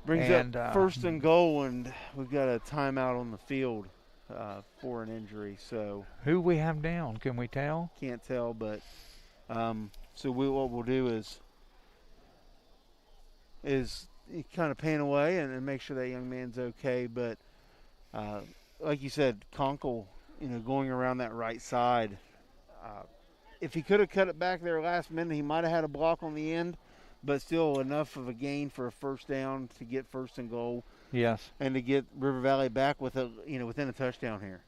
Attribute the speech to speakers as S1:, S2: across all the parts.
S1: Brings up first and goal, and we've got a timeout on the field for an injury. So
S2: who we have down? Can we tell?
S1: Can't tell, but so what we'll do is kind of pan away and make sure that young man's okay. But like you said, Conkle, going around that right side. If he could have cut it back there last minute, he might have had a block on the end, but still enough of a gain for a first down to get first and goal.
S2: Yes.
S1: And to get River Valley back with within a touchdown here.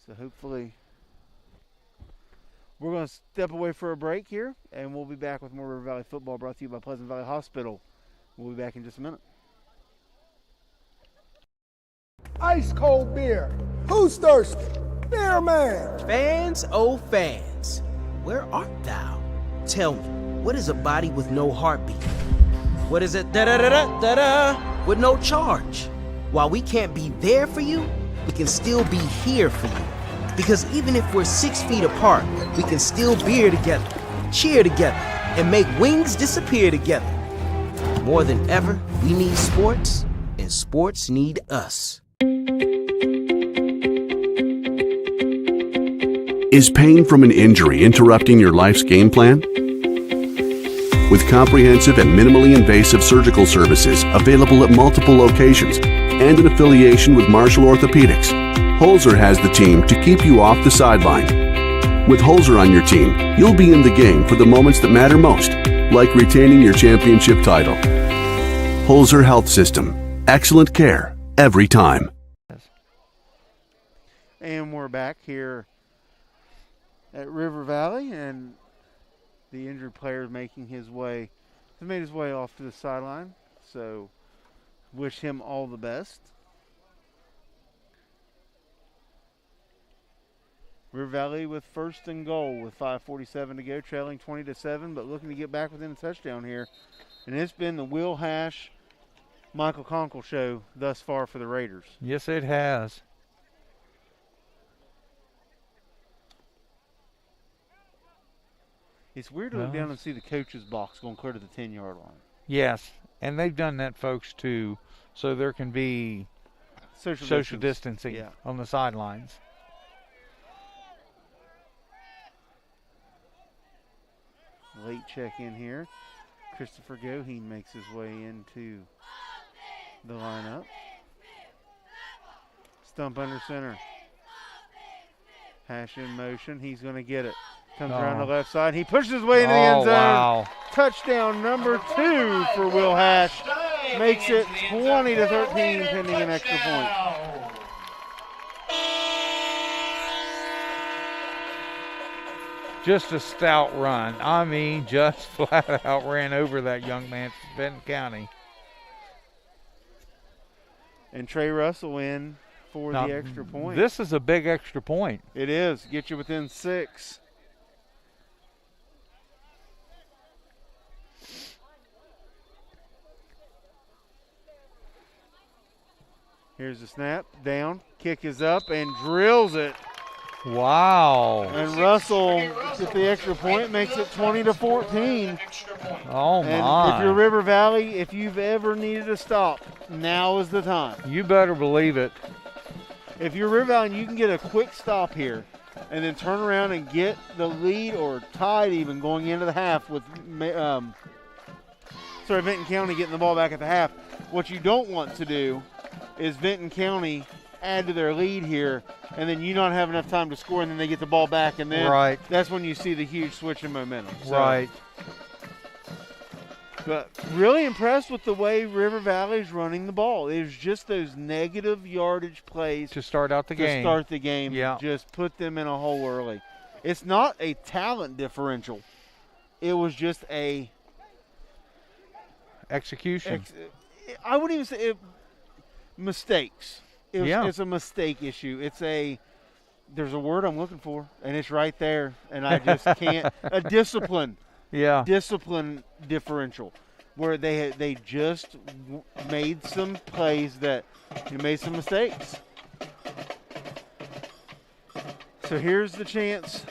S1: So hopefully we're going to step away for a break here, and we'll be back with more River Valley football brought to you by Pleasant Valley Hospital. We'll be back in just a minute.
S3: Ice cold beer. Who's thirsty? Beer man.
S4: Fans, oh fans, where art thou? Tell me, what is a body with no heartbeat? What is it, da-da-da-da-da-da, with no charge? While we can't be there for you, we can still be here for you. Because even if we're 6 feet apart, we can still beer together, cheer together, and make wings disappear together. More than ever, we need sports, and sports need us.
S5: Is pain from an injury interrupting your life's game plan? With comprehensive and minimally invasive surgical services available at multiple locations and an affiliation with Marshall Orthopedics, Holzer has the team to keep you off the sideline. With Holzer on your team, you'll be in the game for the moments that matter most, like retaining your championship title. Holzer Health System. Excellent care every time.
S1: And we're back here at River Valley, and the injured player has made his way off to the sideline. So wish him all the best. River Valley with first and goal with 5:47 to go, trailing 20-7, but looking to get back within a touchdown here. And it's been the Will Hash, Michael Conkle show thus far for the Raiders.
S2: Yes, it has.
S1: It's weird to look down and see the coach's box going clear to the 10-yard line.
S2: Yes, and they've done that, folks, too, so there can be social distancing on the sidelines.
S1: Late check in here. Christopher Goheen makes his way into the lineup. Stump under center. Hash in motion. He's going to get it. Comes around the left side. He pushes his way into the end zone.
S2: Wow.
S1: Touchdown number 2 for Will Hash. Makes it 20-13 pending an extra point.
S2: Just a stout run. I mean, just flat out ran over that young man from Vinton County.
S1: And Trey Russell in for the extra point.
S2: This is a big extra point.
S1: It is. Get you within 6. Here's the snap. Down. Kick is up and drills it.
S2: Wow.
S1: And Russell gets the extra point, makes it 20-14.
S2: Oh, my.
S1: And if you're River Valley, if you've ever needed a stop, now is the time.
S2: You better believe it.
S1: If you're River Valley and you can get a quick stop here and then turn around and get the lead or tied even going into the half with Vinton County getting the ball back at the half, what you don't want to do is Vinton County add to their lead here, and then you not have enough time to score, and then they get the ball back, and then that's when you see the huge switch in momentum. So,
S2: right.
S1: But really impressed with the way River Valley's running the ball. It's just those negative yardage plays
S2: to start out the game.
S1: To start the game,
S2: yeah.
S1: Just put them in a hole early. It's not a talent differential. It was just a
S2: execution.
S1: I wouldn't even say mistakes. It's a mistake issue. There's a word I'm looking for, and it's right there, and I just can't. A discipline.
S2: Yeah.
S1: Discipline differential, where they just made some plays that made some mistakes. So here's the chance.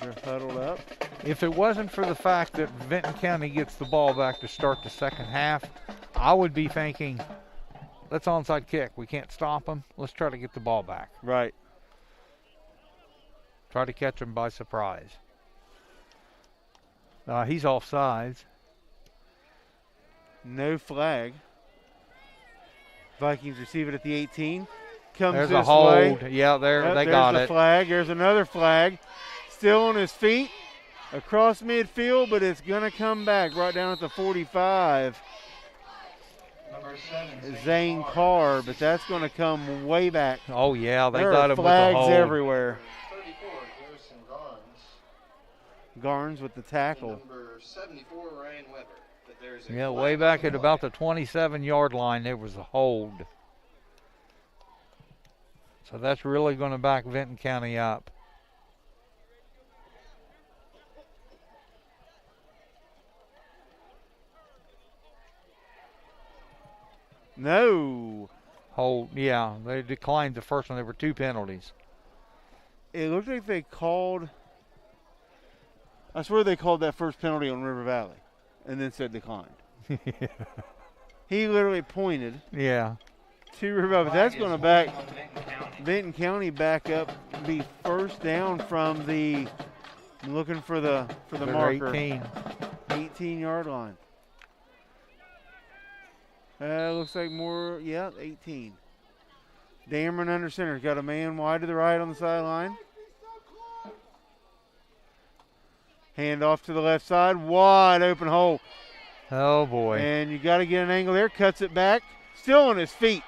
S1: They're huddled up.
S2: If it wasn't for the fact that Vinton County gets the ball back to start the second half, I would be thinking, let's onside kick. We can't stop them. Let's try to get the ball back.
S1: Right.
S2: Try to catch them by surprise. He's offsides.
S1: No flag. Vikings receive it at the 18. Comes
S2: There's
S1: this
S2: a hold.
S1: way.
S2: Yeah, they got
S1: There's the flag. There's another flag. Still on his feet. Across midfield, but it's going to come back right down at the 45. Zane Carr, but that's going to come way back.
S2: Oh, yeah, they
S1: there
S2: got
S1: are
S2: him with the hold.
S1: flags everywhere. Garnes with the tackle.
S2: Yeah, way back at about the 27-yard line, there was a hold. So that's really going to back Vinton County up.
S1: No.
S2: Hold, yeah, they declined the first one. There were 2 penalties.
S1: It looked like they called, I swear they called that first penalty on River Valley and then said declined. He literally pointed.
S2: Yeah.
S1: To River Valley, but that's going to back Vinton County back up, be first down from the, looking for the marker. 18-yard line. Looks like more, yeah, 18. Dameron under center. Got a man wide to the right on the sideline. Hand off to the left side. Wide open hole.
S2: Oh, boy.
S1: And you got to get an angle there. Cuts it back. Still on his feet.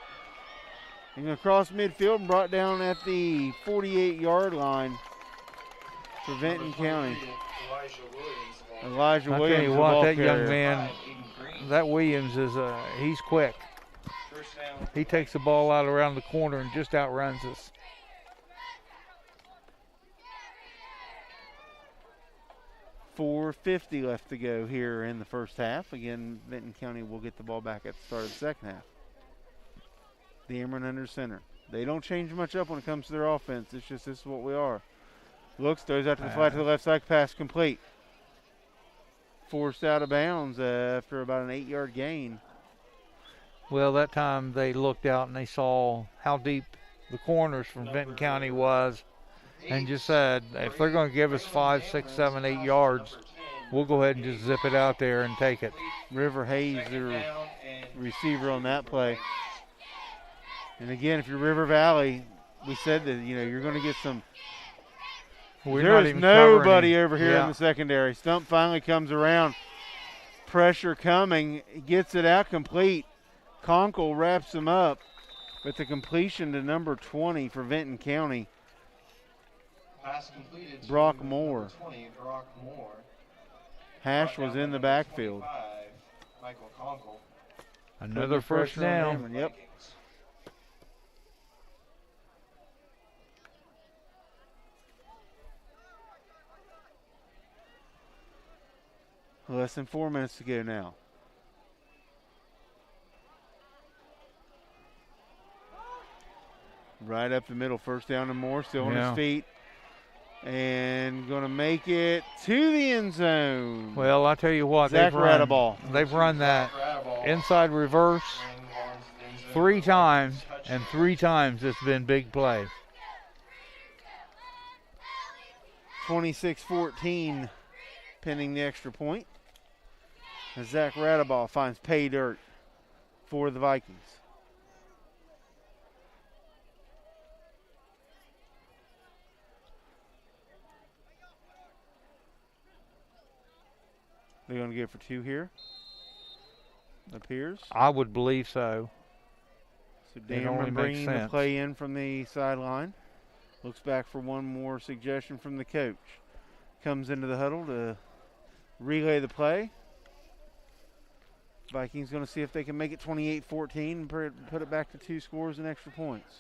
S1: And across midfield and brought down at the 48-yard line for Vinton County. Elijah Williams.
S2: I tell you what, that young man, that Williams is he's quick. He takes the ball out around the corner and just outruns us.
S1: .450 left to go here in the first half. Again, Vinton County will get the ball back at the start of the second half. Dameron under center. They don't change much up when it comes to their offense. It's just this is what we are. Looks, throws out to the flat to the left side, pass complete. Forced out of bounds after about an 8-yard gain.
S2: Well, that time they looked out and they saw how deep the corners from Vinton County was and just said, if they're going to give us 5, 6, 7, 8 yards, we'll go ahead and just zip it out there and take it.
S1: River Hayes, their receiver on that play. And again, if you're River Valley, we said that, you're going to get some. There's nobody over here in the secondary. Stump finally comes around. Pressure coming. Gets it out complete. Conkle wraps him up with the completion to number 20 for Vinton County.
S6: Pass completed.
S1: Brock Moore.
S6: 20, Brock Moore.
S1: Hash was in the backfield.
S6: Michael Conkle.
S2: Another first down.
S1: Yep. Less than 4 minutes to go now. Right up the middle, first down and more, still on his feet. And going to make it to the end zone.
S2: Well, I tell you what, they've run that inside reverse 3 times, and 3 times it's been big play.
S1: 26-14, pending the extra point. As Zach Radaball finds pay dirt for the Vikings. They're going to go for 2 here. Appears.
S2: I would believe so.
S1: So Dameron bringing the play in from the sideline. Looks back for one more suggestion from the coach. Comes into the huddle to relay the play. Vikings going to see if they can make it 28-14 and put it back to 2 scores and extra points.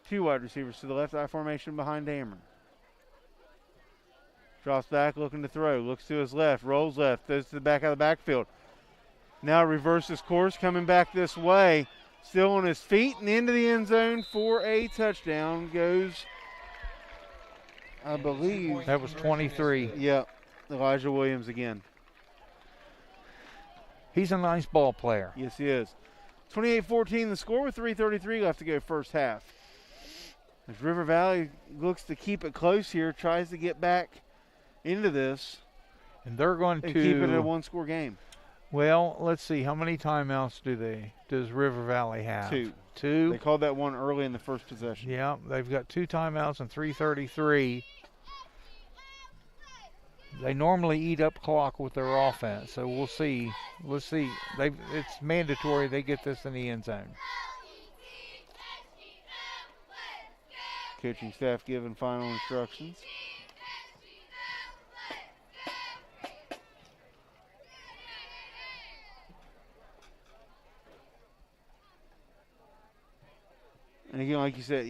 S1: 2 wide receivers to the left, I formation behind Dameron. Drops back, looking to throw. Looks to his left, rolls left, goes to the back of the backfield. Now reverses course, coming back this way. Still on his feet and into the end zone for a touchdown goes I believe.
S2: That was 23.
S1: Yep, Elijah Williams again.
S2: He's a nice ball player.
S1: Yes, he is. 28-14 the score with 3:33 left to go first half. As River Valley looks to keep it close here, tries to get back into this
S2: And they're going
S1: and
S2: to
S1: keep it a one-score game.
S2: Well, let's see. How many timeouts does River Valley have? Two.
S1: They called that one early in the first possession.
S2: Yeah, they've got 2 timeouts and 3:33. They normally eat up clock with their offense, so we'll see. Let's see. It's mandatory they get this in the end zone.
S1: Coaching staff giving final instructions. And again, like you said,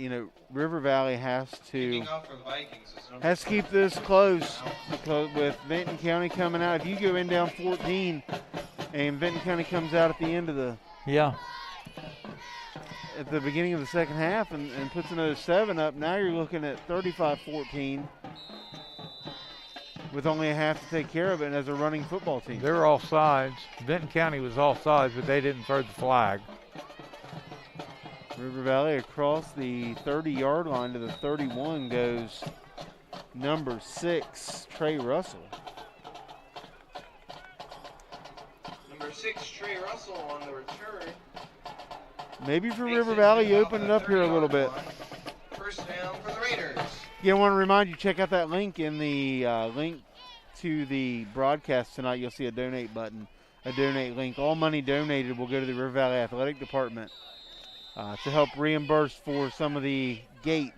S1: River Valley has
S6: Kicking
S1: to
S6: off for the Vikings is number
S1: keep this close, because with Vinton County coming out, if you go in down 14 and Vinton County comes out at the end of at the beginning of the second half and puts another 7 up, now you're looking at 35-14 with only a half to take care of it, and as a running football team.
S2: They're offsides. Vinton County was offsides, but they didn't throw the flag.
S1: River Valley across the 30-yard line to the 31 goes number 6, Trey Russell.
S6: Number 6, Trey Russell on the return.
S1: Maybe for
S6: Makes
S1: River
S6: it
S1: Valley, you
S6: off
S1: open
S6: the
S1: it up here a little
S6: 30-yard
S1: bit.
S6: line. First down for the Raiders.
S1: Yeah, I want to remind you, check out that link in the link to the broadcast tonight. You'll see a donate button, a donate link. All money donated will go to the River Valley Athletic Department to help reimburse for some of the gate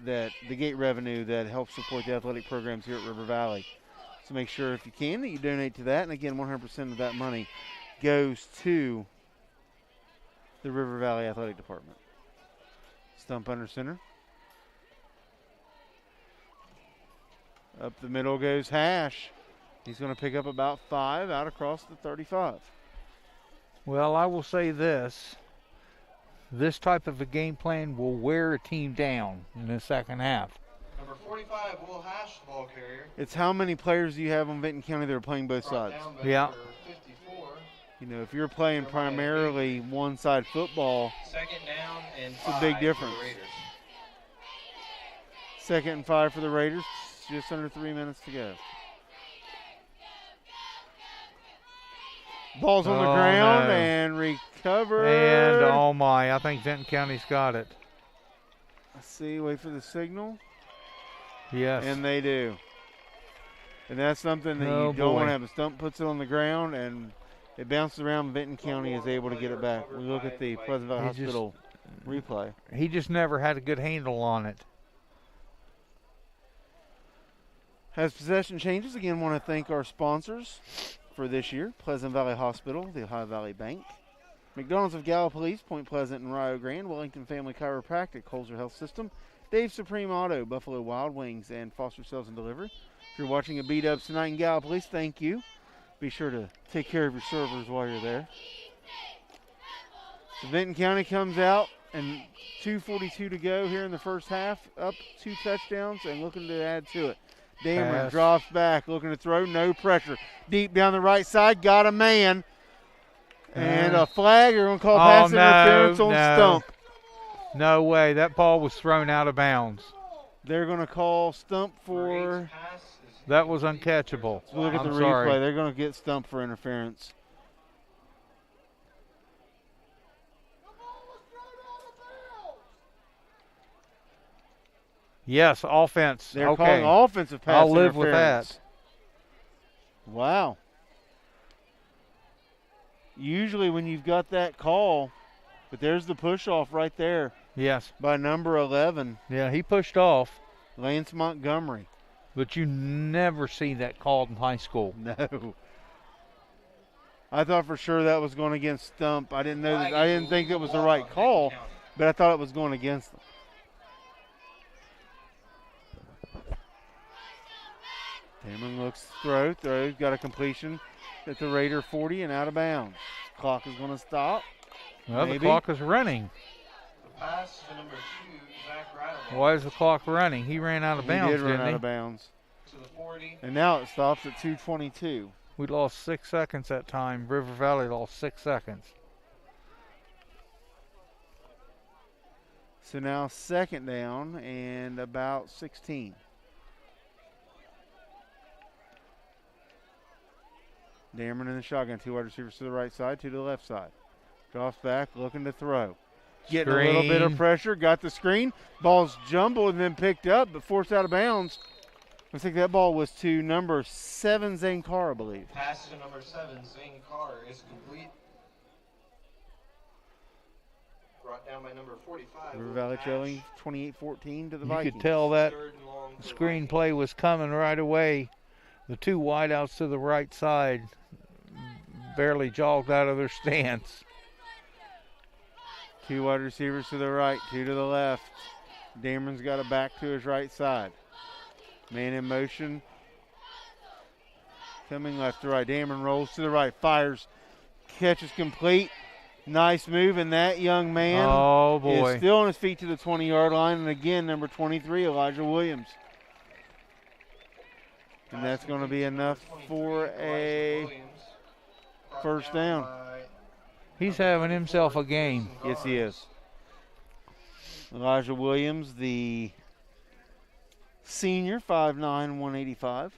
S1: revenue that helps support the athletic programs here at River Valley. So make sure, if you can, that you donate to that. And again, 100% of that money goes to the River Valley Athletic Department. Stump under center. Up the middle goes Hash. He's going to pick up about 5 out across the 35.
S2: Well, I will say this. This type of a game plan will wear a team down in the second half.
S6: Number 45, Will Hash, the ball carrier.
S1: It's how many players do you have on Vinton County that are playing both
S6: Brought
S1: sides?
S6: down by
S2: Yeah.
S6: number 54.
S1: If you're playing primarily one-side football,
S6: Second down and
S1: It's a
S6: 5
S1: big
S6: for
S1: difference.
S6: the Raiders.
S1: 2nd and 5 for the Raiders. Just under 3 minutes to go. Ball's on the
S2: Oh,
S1: ground
S2: no.
S1: and recovered.
S2: And oh my, I think Vinton County's got it.
S1: Let's see, wait for the signal.
S2: Yes.
S1: And they do. And that's something that
S2: Oh,
S1: you don't
S2: boy.
S1: want to have. A stump puts it on the ground and it bounces around. Vinton County is able to get it back. We look at the Pleasant Valley
S2: He just-
S1: Hospital replay.
S2: He just never had a good handle on it.
S1: As possession changes, again, want to thank our sponsors for this year: Pleasant Valley Hospital, the Ohio Valley Bank, McDonald's of Gallipolis, Point Pleasant and Rio Grande, Wellington Family Chiropractic, Holzer Health System, Dave Supreme Auto, Buffalo Wild Wings, and Foster Sales and Delivery. If you're watching a B-Dubs tonight in Gallipolis, thank you. Be sure to take care of your servers while you're there. So Vinton County comes out, and 2:42 to go here in the first half, up 2 touchdowns and looking to add to it. Dameron
S2: Pass.
S1: drops back, looking to throw, no pressure. Deep down the right side, got a man. And a flag, they're going to call pass interference on Stump.
S2: No way, that ball was thrown out of bounds.
S1: They're going to call Stump for,
S6: Marie's pass is
S2: That was uncatchable.
S1: look at the
S2: I'm
S1: replay,
S2: sorry.
S1: they're going to get Stump for interference.
S2: Yes, offense.
S1: They're
S2: okay.
S1: calling offensive pass
S2: I'll live with
S1: interference.
S2: that.
S1: Wow. Usually when you've got that call, but there's the push off right there
S2: Yes.
S1: by number 11,
S2: Yeah, he pushed off,
S1: Lance Montgomery.
S2: but you never see that called in high school.
S1: No. I thought for sure that was going against Stump. I didn't know that. I didn't think it was the right call, but I thought it was going against them. Damon looks throws, got a completion at the Raider 40 and out of bounds. Clock is going to stop.
S2: Well,
S1: Maybe.
S2: the clock is running.
S6: Pass to number 2, Zach Rattle.
S2: Why is the clock running? He ran out of bounds,
S1: He did run
S2: didn't
S1: out
S2: he?
S1: of bounds.
S6: To the 40.
S1: And now it stops at 2:22.
S2: We lost 6 seconds that time. River Valley lost 6 seconds.
S1: So now second down and about 16. Dameron in the shotgun. 2 wide receivers to the right side, 2 to the left side. Drops back, looking to throw. Getting a little bit of
S2: Screen.
S1: pressure. Got the screen. Ball's jumbled and then picked up, but forced out of bounds. I think that ball was to number 7, Zane Carr, I believe.
S6: Pass to number 7, Zane Carr is complete. Brought down by number 45.
S1: River Valley trailing 28-14 to the
S2: You
S1: Vikings.
S2: could tell that
S6: Third and long for the
S2: screen
S6: Vikings.
S2: play was coming right away. The 2 wideouts to the right side barely jogged out of their stance.
S1: 2 wide receivers to the right, 2 to the left. Dameron's got it back to his right side. Man in motion. Coming left to right. Dameron rolls to the right, fires, catches complete. Nice move, and that young man
S2: Oh, boy.
S1: is still on his feet to the 20-yard line. And again, number 23, Elijah Williams. And that's going to be enough for a first down.
S2: He's having himself a game.
S1: Yes, he is. Elijah Williams, the senior, 5'9", 185.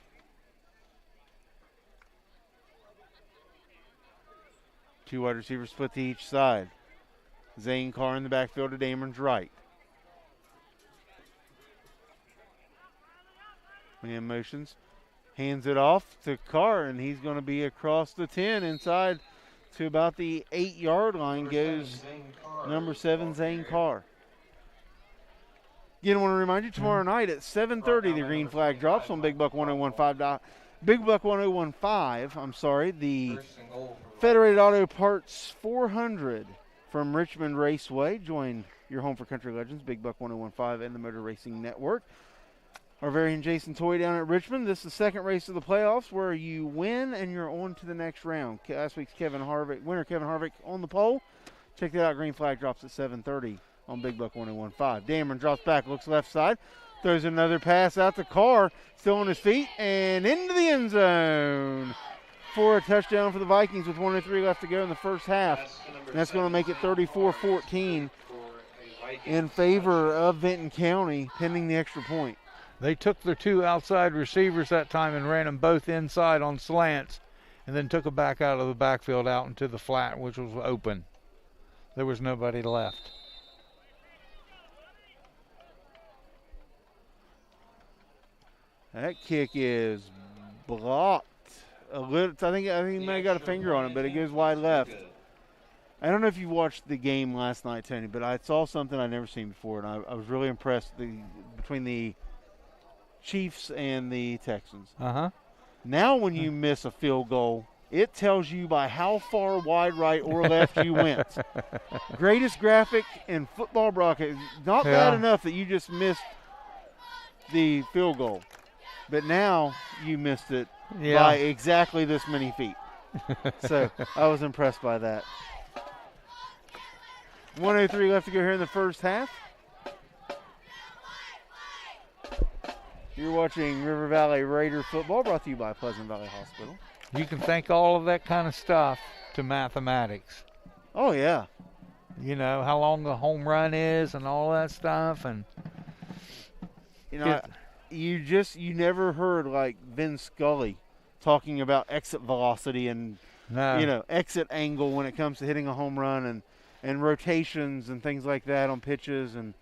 S1: Two wide receivers split to each side. Zane Carr in the backfield to Dameron's right. Man motions. Hands it off to Carr, and he's going to be across the 10 inside to about the 8-yard line goes number 7, Zane Carr. Again, I want to remind you, tomorrow night at 7:30, the green flag drops on Big Buck 1015. Big Buck 1015, I'm sorry, the Federated Auto Parts 400 from Richmond Raceway. Join your home for country legends, Big Buck 1015 and the Motor Racing Network. Our very own Jason Toy down at Richmond. This is the second race of the playoffs where you win and you're on to the next round. Last week's winner Kevin Harvick on the pole. Check that out. Green flag drops at 7:30 on Big Buck 1015. Dameron drops back, looks left side, throws another pass out to Carr, still on his feet, and into the end zone for a touchdown for the Vikings with 1:03 left to go in the first half. And that's going to make it 34-14 in favor of Vinton County, pending the extra point.
S2: They took their 2 outside receivers that time and ran them both inside on slants, and then took it back out of the backfield out into the flat, which was open. There was nobody left.
S1: That kick is blocked a little. I think he may have got a finger on it, but it goes wide left. I don't know if you watched the game last night, Tony, but I saw something I'd never seen before, and I was really impressed between the Chiefs and the Texans.
S2: Uh-huh.
S1: Now when you miss a field goal, it tells you by how far wide right or left you went. Greatest graphic in football broadcast. Not bad enough that you just missed the field goal, but now you missed it by exactly this many feet. So I was impressed by that. 1:03 left to go here in the first half. You're watching River Valley Raider football, brought to you by Pleasant Valley Hospital.
S2: You can thank all of that kind of stuff to mathematics.
S1: Oh, yeah.
S2: You know, how long the home run is and all that stuff. And
S1: you know, you never heard like Vin Scully talking about exit velocity and exit angle when it comes to hitting a home run and rotations and things like that on pitches. And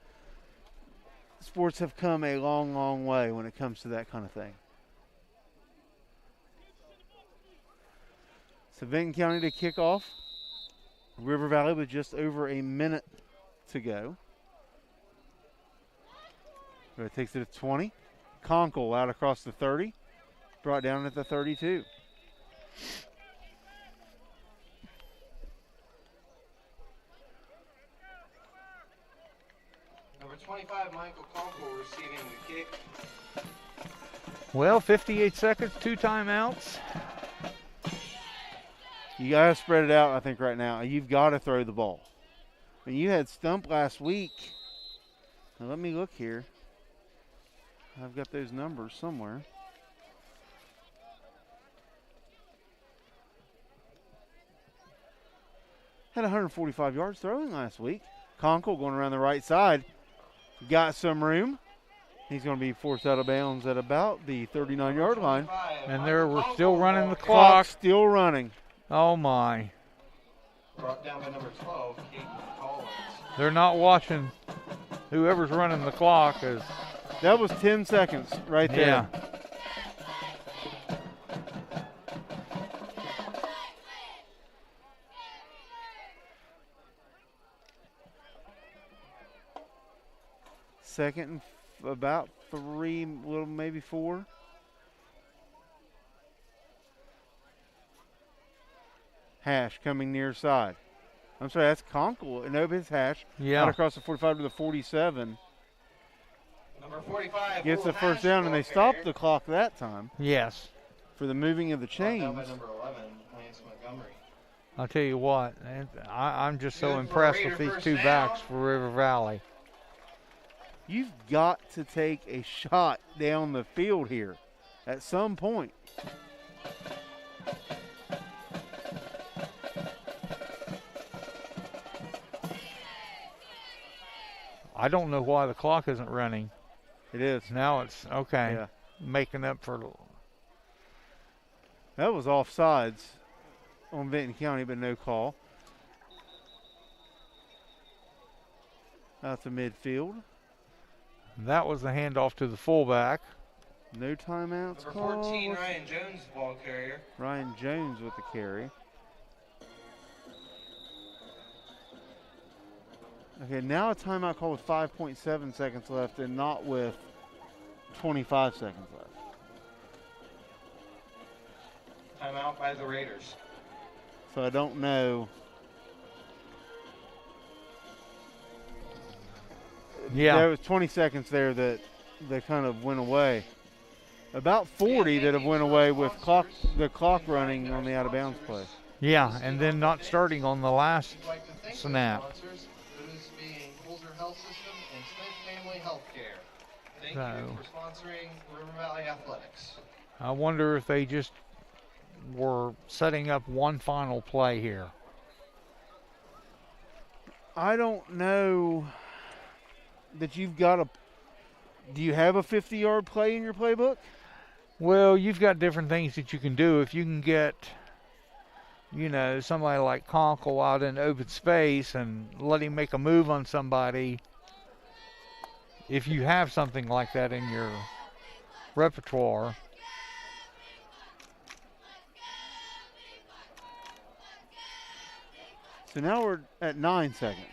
S1: sports have come a long, long way when it comes to that kind of thing. So Vinton County to kick off. River Valley with just over a minute to go. It takes it to 20. Conkle out across the 30. Brought down at the 32.
S6: Number 25, Michael Conkle receiving the kick.
S2: well, 58 seconds, 2 timeouts.
S1: You got to spread it out, I think, right now. You've got to throw the ball. mean, you had Stump last week. Now, let me look here. I've got those numbers somewhere. Had 145 yards throwing last week. Conkle going around the right side. Got some room. He's going to be forced out of bounds at about the 39-yard line.
S2: And we're still running the
S1: Clock
S2: clock.
S1: still running.
S2: Oh, my.
S6: Brought down by number 12, Kate Collins.
S2: They're not watching whoever's running the clock.
S1: That was 10 seconds right there.
S2: Yeah.
S1: Second and about 3, little maybe 4. Hash coming near side. I'm sorry, that's Conkle. Nope, it's Hash.
S2: Yeah.
S1: Out across the 45 to the 47.
S6: Number 45.
S1: Gets the
S6: Will
S1: first
S6: Hash
S1: down, and they
S6: ball
S1: stopped
S6: carrier.
S1: the clock that time
S2: Yes.
S1: for the moving of the
S6: Brought down
S1: chains.
S6: by number 11, Lance Montgomery.
S2: I'll tell you what, I'm just so
S6: Good for a
S2: impressed
S6: Raider
S2: with these
S6: first
S2: 2
S6: down.
S2: backs for River Valley.
S1: You've got to take a shot down the field here at some point.
S2: I don't know why the clock isn't running.
S1: It is.
S2: Now it's okay.
S1: Yeah.
S2: Making up for.
S1: That was offsides on Vinton County, but no call. Out to midfield.
S2: That was the handoff to the fullback.
S1: No timeouts
S6: Number
S1: called.
S6: 14, Ryan Jones, ball carrier.
S1: Ryan Jones with the carry. Okay, now a timeout call with 5.7 seconds left and not with 25 seconds left.
S6: Timeout by the Raiders.
S1: So I don't know.
S2: Yeah.
S1: There was 20 seconds there that kind of went away. About 40 that have went away with the clock running on the out of bounds play.
S2: Yeah, and then not starting on the last
S6: We'd like to thank
S2: snap.
S6: the sponsors, those being Holzer Health System and Smith Family Healthcare. Thank
S2: So-
S6: you for sponsoring River Valley Athletics.
S2: I wonder if they just were setting up one final play here.
S1: I don't know that you've got a. Do you have a 50-yard play in your playbook?
S2: Well, you've got different things that you can do. If you can get, somebody like Conkle out in open space and let him make a move on somebody, if you have something like that in your repertoire.
S1: So now we're at 9 seconds.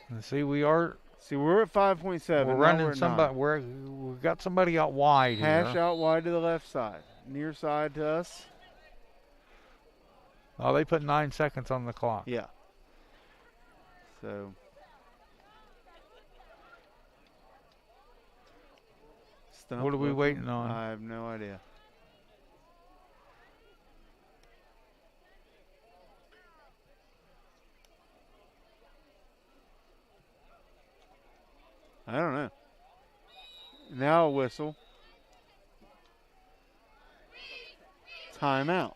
S2: And see, we're
S1: See, we're at 5.7. Now
S2: running
S1: we're at
S2: somebody.
S1: 9.
S2: We've got somebody out wide
S1: Hash
S2: here.
S1: out wide to the left side. Near side to us.
S2: Oh, they put 9 seconds on the clock.
S1: Yeah. So. Stump
S2: What are we
S1: looking.
S2: waiting on?
S1: I have no idea. I don't know. Now a whistle. Timeout.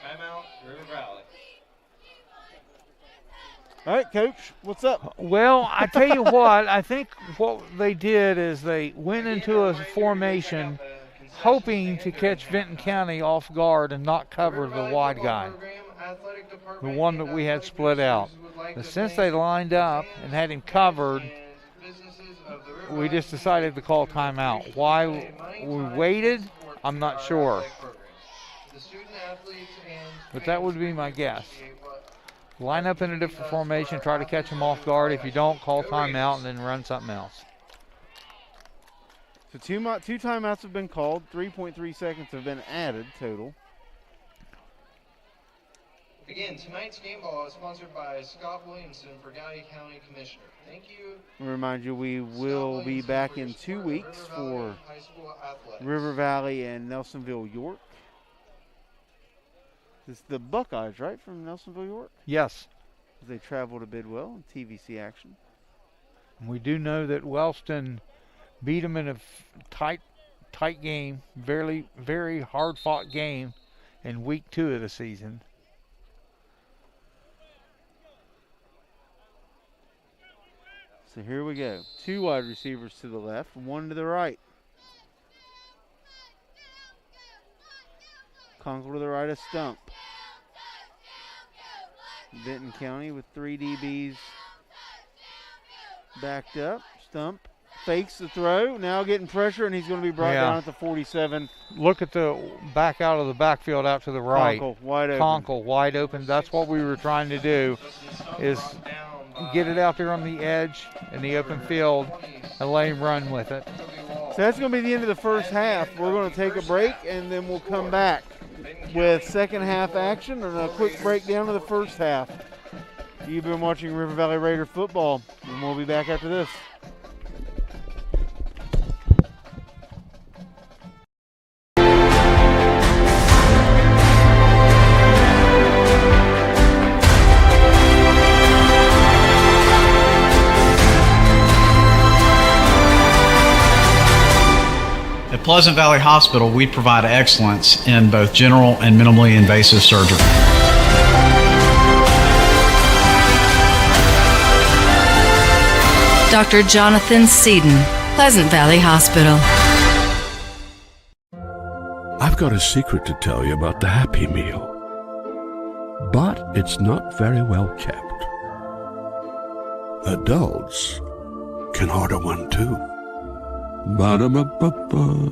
S6: Timeout, River Valley.
S1: All right, Coach, what's up?
S2: Well, I tell you what, I think what they did is they went into a formation hoping to catch Vinton County off guard and not cover the wide guy, the one that we had split out. But since they lined up and had him covered, we just decided to call timeout. Why we waited, I'm not sure. But that would be my guess. Line up in a different formation, try to catch them off guard. If you don't, call timeout and then run something else.
S1: So two timeouts have been called. 3.3 seconds have been added total.
S6: Again, tonight's game ball is sponsored by Scott Williamson for Galley County Commissioner. Thank you.
S1: I remind you, we
S6: Scott
S1: will be
S6: Williamson,
S1: back
S6: for your
S1: in 2
S6: support of
S1: weeks
S6: River Valley
S1: for
S6: High School athletics.
S1: River Valley and Nelsonville, York. It's the Buckeyes, right, from Nelsonville, York?
S2: Yes.
S1: They travel to Bidwell in TVC action.
S2: We do know that Wellston beat them in a tight game, very, very hard-fought game in week 2 of the season.
S1: So here we go. 2 wide receivers to the left, 1 to the right. Conkle to the right of Stump. Vinton County with 3 DBs backed up. Stump fakes the throw, now getting pressure, and he's going to be brought down at the 47.
S2: Look at the back out of the backfield out to the right.
S1: Conkle wide open.
S2: Conkle wide open. That's what we were trying to do, is get it out there on the edge in the open field and let him run with it.
S1: So that's going to be the end of the first half. We're going to take a break, and then we'll come back with second half action and a quick breakdown of the first half. You've been watching River Valley Raider football, and we'll be back after this.
S7: At Pleasant Valley Hospital, we provide excellence in both general and minimally invasive surgery.
S8: Dr. Jonathan Seaton, Pleasant Valley Hospital.
S5: I've got a secret to tell you about the Happy Meal, but it's not very well kept. Adults can order one too. Ba-da-ba-ba-ba.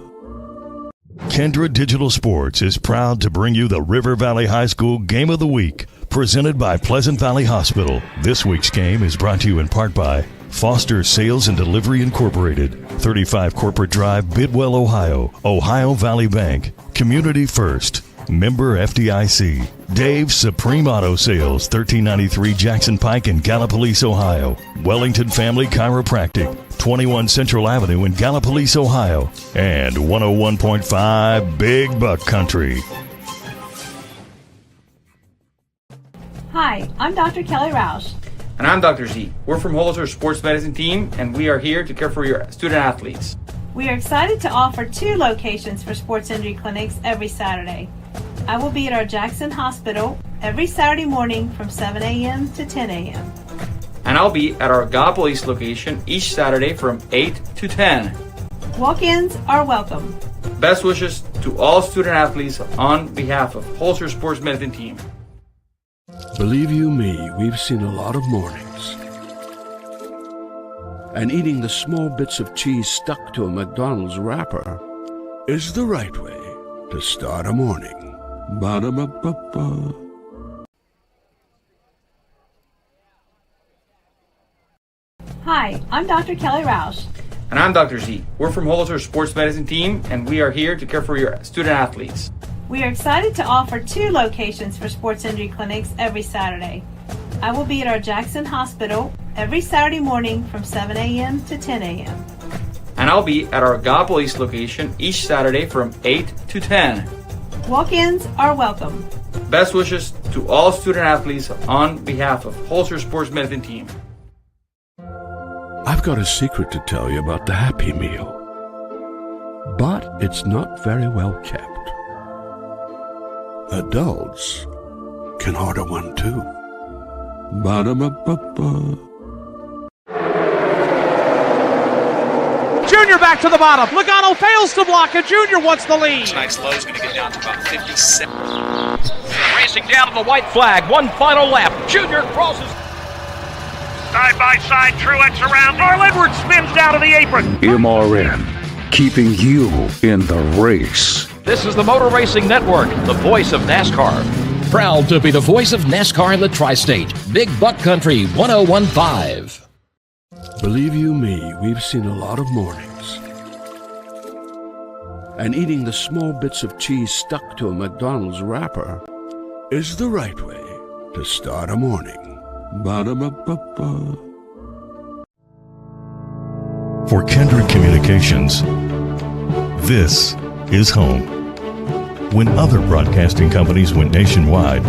S9: KINDRED Digital Sports is proud to bring you the River Valley High School Game of the Week, presented by Pleasant Valley Hospital. This week's game is brought to you in part by Foster Sales and Delivery Incorporated, 35 Corporate Drive, Bidwell, Ohio, Ohio Valley Bank, Community First, member FDIC, Dave's Supreme Auto Sales, 1393 Jackson Pike in Gallipolis, Ohio, Wellington Family Chiropractic, 21 Central Avenue in Gallipolis, Ohio, and 101.5 Big Buck Country.
S10: Hi, I'm Dr. Kelly Roush.
S11: And I'm Dr. Z. We're from Holzer Sports Medicine Team, and we are here to care for your student athletes.
S10: We are excited to offer 2 locations for sports injury clinics every Saturday. I will be at our Jackson Hospital every Saturday morning from 7 a.m. to 10 a.m.
S11: And I'll be at our Gallipolis location each Saturday from 8 to 10.
S10: Walk-ins are welcome.
S11: Best wishes to all student athletes on behalf of Holzer Sports Medicine Team.
S5: Believe you me, we've seen a lot of mornings. And eating the small bits of cheese stuck to a McDonald's wrapper is the right way to start a morning. Ba-da-ba-ba-ba.
S10: Hi, I'm Dr. Kelly Roush.
S11: And I'm Dr. Z. We're from Holzer Sports Medicine Team, and we are here to care for your student athletes.
S10: We are excited to offer 2 locations for sports injury clinics every Saturday. I will be at our Jackson Hospital every Saturday morning from 7 a.m. to 10 a.m.
S11: And I'll be at our Gallipolis location each Saturday from 8 to 10.
S10: Walk-ins are welcome.
S11: Best wishes to all student athletes on behalf of Holzer Sports Medicine Team.
S5: I've got a secret to tell you about the Happy Meal, but it's not very well kept. Adults can order one too. Ba-da-ba-ba-ba.
S12: Junior back to the bottom. Logano fails to block, and Junior wants the lead.
S13: Tonight's low is going to get down to about 57.
S12: Racing down to the white flag. One final lap. Junior crosses.
S14: Side by side, Truex around.
S12: Carl Edwards spins down to the apron.
S15: MRN, keeping you in the race.
S12: This is the Motor Racing Network, the voice of NASCAR.
S16: Proud to be the voice of NASCAR in the Tri-State. Big Buck Country 101.5.
S5: Believe you me, we've seen a lot of mornings. And eating the small bits of cheese stuck to a McDonald's wrapper is the right way to start a morning. Ba-da-ba-ba-ba.
S9: For KINDRED Communications, this is home. When other broadcasting companies went nationwide,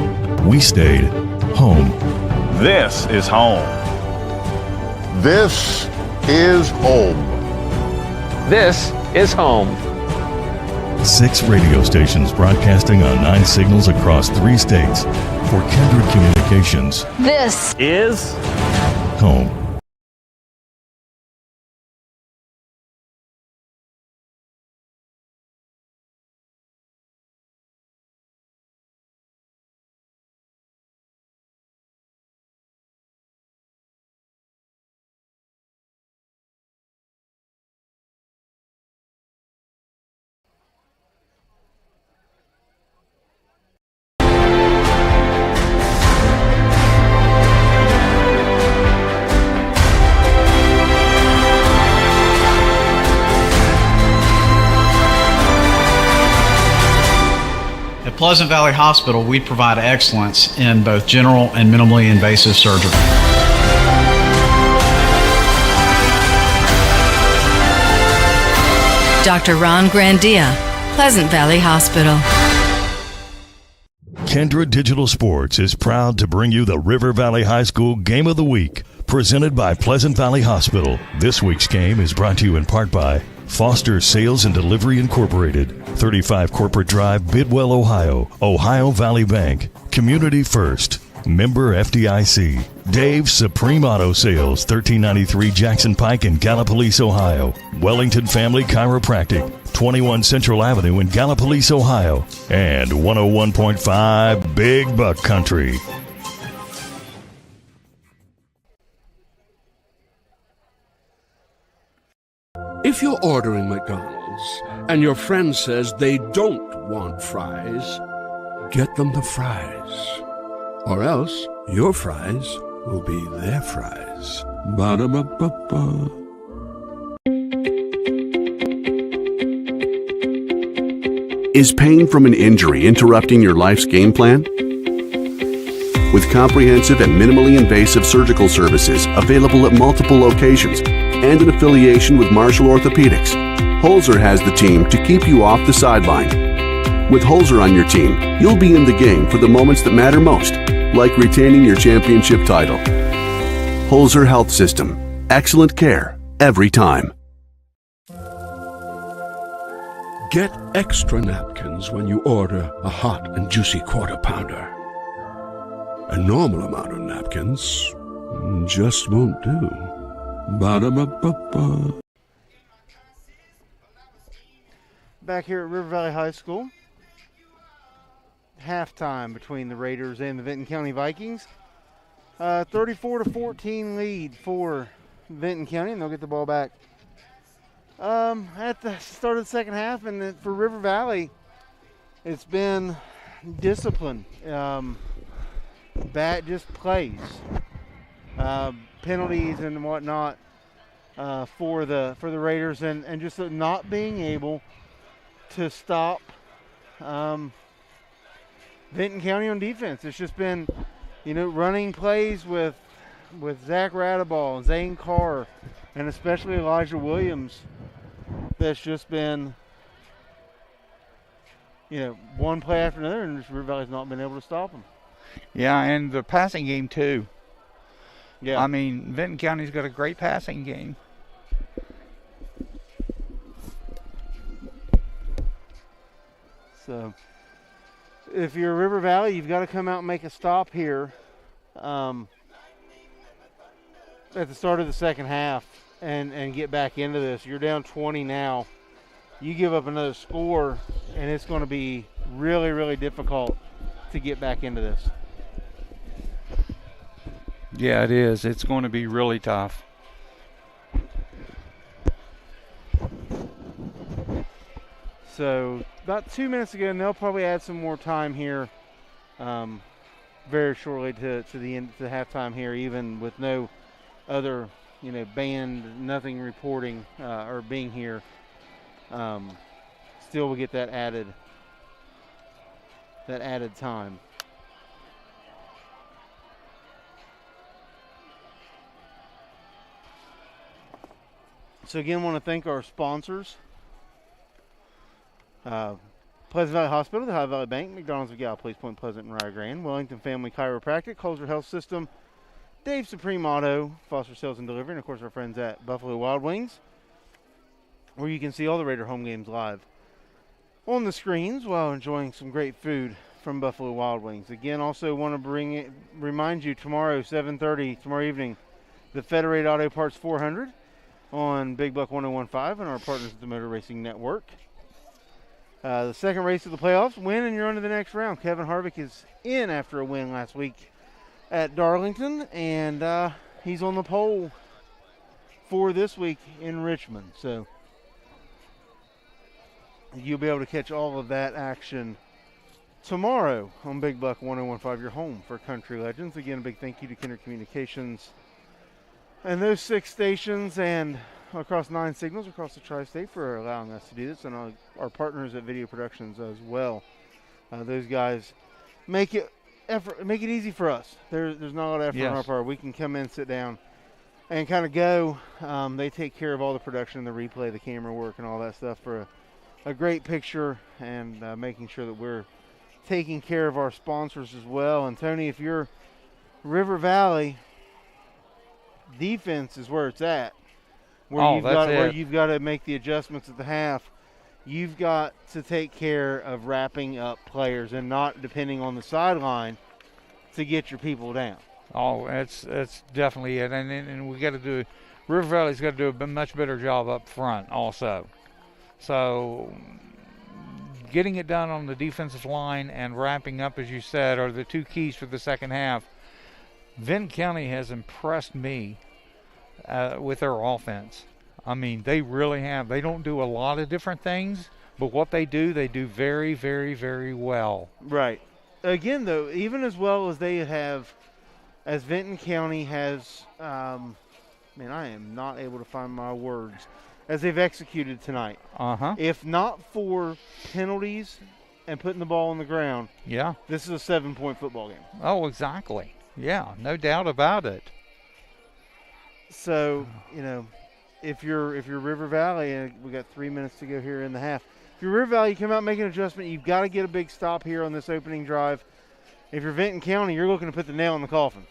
S9: we stayed home.
S17: This is home.
S18: This is home.
S12: This is home.
S9: 6 radio stations broadcasting on 9 signals across 3 states. For Kindred Communications,
S12: This is
S9: home.
S7: At Pleasant Valley Hospital, we provide excellence in both general and minimally invasive surgery.
S8: Dr. Ron Grandia, Pleasant Valley Hospital.
S9: Kindred Digital Sports is proud to bring you the River Valley High School Game of the Week, presented by Pleasant Valley Hospital. This week's game is brought to you in part by Foster Sales and Delivery Incorporated, 35 Corporate Drive, Bidwell, Ohio, Ohio Valley Bank, Community First, member FDIC, Dave's Supreme Auto Sales, 1393 Jackson Pike in Gallipolis, Ohio, Wellington Family Chiropractic, 21 Central Avenue in Gallipolis, Ohio, and 101.5 Big Buck Country.
S19: If you're ordering McDonald's and your friend says they don't want fries, get them the fries. Or else your fries will be their fries. Ba-da-ba-ba-ba.
S5: Is pain from an injury interrupting your life's game plan? With comprehensive and minimally invasive surgical services available at multiple locations and an affiliation with Marshall Orthopedics, Holzer has the team to keep you off the sideline. With Holzer on your team, you'll be in the game for the moments that matter most, like retaining your championship title. Holzer Health System. Excellent care every time.
S19: Get extra napkins when you order a hot and juicy Quarter Pounder. A normal amount of napkins just won't do. Ba-da-ba-ba-ba.
S1: Back here at River Valley High School. Halftime between the Raiders and the Vinton County Vikings. 34-14 lead for Vinton County, and they'll get the ball back at the start of the second half. And then for River Valley, it's been discipline. Bat just plays. Penalties and whatnot for the Raiders, and just not being able to stop Vinton County on defense. It's just been, running plays with Zach Radaball and Zane Carr, and especially Elijah Williams. That's just been, one play after another, and River Valley's not been able to stop them.
S2: Yeah, and the passing game too.
S1: Yeah.
S2: I mean, Vinton County's got a great passing game.
S1: So, if you're River Valley, you've got to come out and make a stop here at the start of the second half and get back into this. You're down 20 now. You give up another score, and it's going to be really, really difficult to get back into this.
S2: Yeah, it is. It's going to be really tough.
S1: So about 2 minutes ago, and they'll probably add some more time here very shortly to the end, to halftime here, even with no other, band, nothing reporting or being here. Still will get that added time. So again, want to thank our sponsors. Pleasant Valley Hospital, the Ohio Valley Bank, McDonald's of Gallipolis, Point Pleasant, and Rio Grande, Wellington Family Chiropractic, Holzer Health System, Dave Supreme Auto, Foster Sales and Delivery, and of course our friends at Buffalo Wild Wings, where you can see all the Raider home games live on the screens while enjoying some great food from Buffalo Wild Wings. Again, also want to remind you tomorrow, 7:30 tomorrow evening, the Federated Auto Parts 400 on Big Buck 1015 and our partners at the Motor Racing Network. The second race of the playoffs, win and you're on to the next round. Kevin Harvick is in after a win last week at Darlington, and he's on the pole for this week in Richmond. So you'll be able to catch all of that action tomorrow on Big Buck 1015, your home for country legends. Again, a big thank you to KINDRED Communications and those 6 stations and across 9 signals across the tri-state for allowing us to do this, and our partners at Video Productions as well. Those guys make it easy for us. There's not a lot of effort on our part. We can come in, sit down, and kind of go. They take care of all the production, the replay, the camera work, and all that stuff for a great picture, and making sure that we're taking care of our sponsors as well. And Tony, if you're River Valley, defense is where it's at. Where you've got to make the adjustments at the half. You've got to take care of wrapping up players and not depending on the sideline to get your people down.
S2: Oh, it's definitely it. And we got to do, River Valley's got to do a much better job up front also. So getting it done on the defensive line and wrapping up, as you said, are the 2 keys for the second half. Vinton County has impressed me with their offense. I mean, they really have. They don't do a lot of different things, but what they do very, very, very well.
S1: Right. Again, though, even as well as they have, as Vinton County has, I am not able to find my words, as they've executed tonight. If not for penalties and putting the ball on the ground, this is a 7-point football game.
S2: Oh, exactly. Yeah, no doubt about it.
S1: So, if you're River Valley, and we got 3 minutes to go here in the half. If you're River Valley, you come out and make an adjustment. You've got to get a big stop here on this opening drive. If you're Vinton County, you're looking to put the nail in the coffin.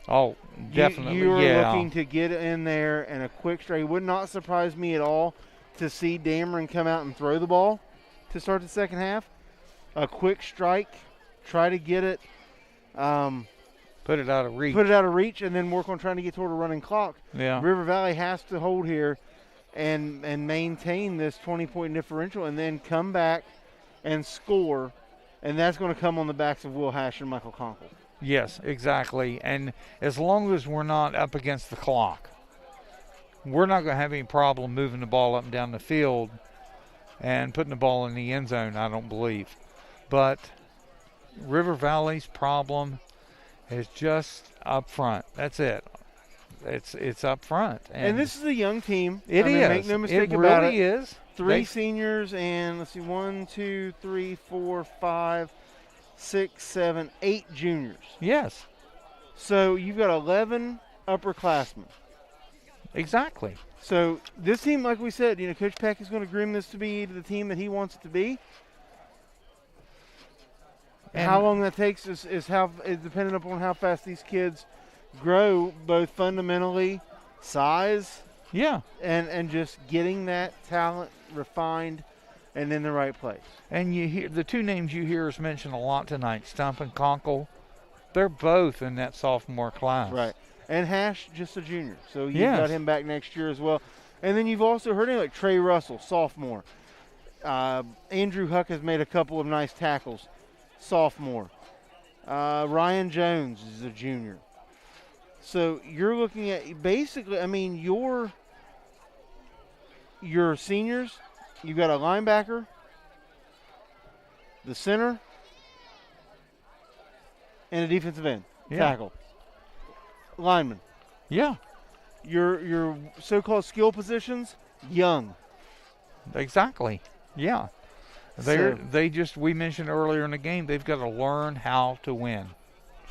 S2: Oh, definitely.
S1: You're looking to get in there and a quick strike. It would not surprise me at all to see Dameron come out and throw the ball to start the second half. A quick strike, try to get it.
S2: Put it out of reach.
S1: Put it out of reach, and then work on trying to get toward a running clock.
S2: Yeah.
S1: River Valley has to hold here and maintain this 20-point differential and then come back and score, and that's going to come on the backs of Will Hash and Michael Conkle.
S2: Yes, exactly. And as long as we're not up against the clock, we're not going to have any problem moving the ball up and down the field and putting the ball in the end zone, I don't believe. But River Valley's problem is just up front. That's it. It's up front.
S1: And this is a young team.
S2: It is.
S1: Make no mistake about it.
S2: It really is.
S1: 3 seniors and, 1, 2, 3, 4, 5, 6, 7, 8 juniors.
S2: Yes.
S1: So you've got 11 upperclassmen.
S2: Exactly.
S1: So this team, like we said, Coach Peck is going to groom this to be the team that he wants it to be. And how long that takes is dependent upon how fast these kids grow, both fundamentally, size, and just getting that talent refined and in the right place.
S2: And you hear the 2 names you hear us mention a lot tonight, Stump and Conkle. They're both in that sophomore class.
S1: Right. And Hash, just a junior. So you've got him back next year as well. And then you've also heard him like Trey Russell, sophomore. Andrew Huck has made a couple of nice tackles, sophomore. Ryan Jones is a junior. So you're looking at basically, your seniors, you've got a linebacker, the center, and a defensive end, tackle. Lineman.
S2: Yeah.
S1: Your so-called skill positions, young.
S2: Exactly. Yeah. We mentioned earlier in the game, they've got to learn how to win.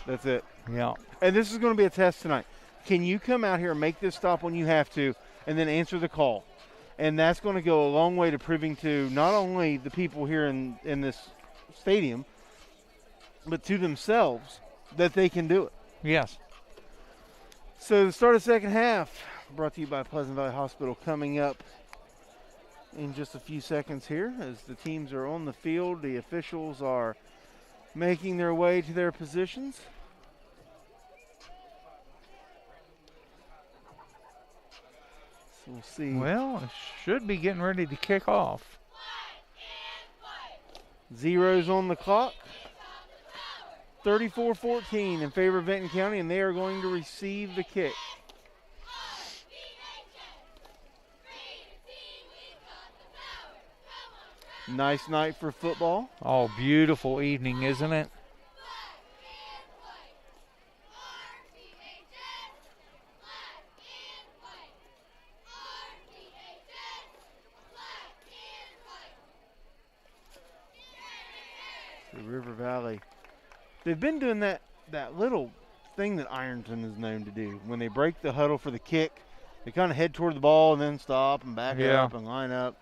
S1: That's it.
S2: Yeah.
S1: And this is going to be a test tonight. Can you come out here and make this stop when you have to and then answer the call? And that's going to go a long way to proving to not only the people here in this stadium, but to themselves that they can do it.
S2: Yes.
S1: So the start of the second half, brought to you by Pleasant Valley Hospital, coming up in just a few seconds here as the teams are on the field. The officials are making their way to their positions. So we'll see.
S2: Well, it should be getting ready to kick off.
S1: Zeros on the clock. 34-14 in favor of Vinton County, and they are going to receive the kick. Nice night for football.
S2: Oh, beautiful evening, isn't it?
S1: The River Valley. They've been doing that little thing that Ironton is known to do. When they break the huddle for the kick, they kind of head toward the ball and then stop and back up and line up.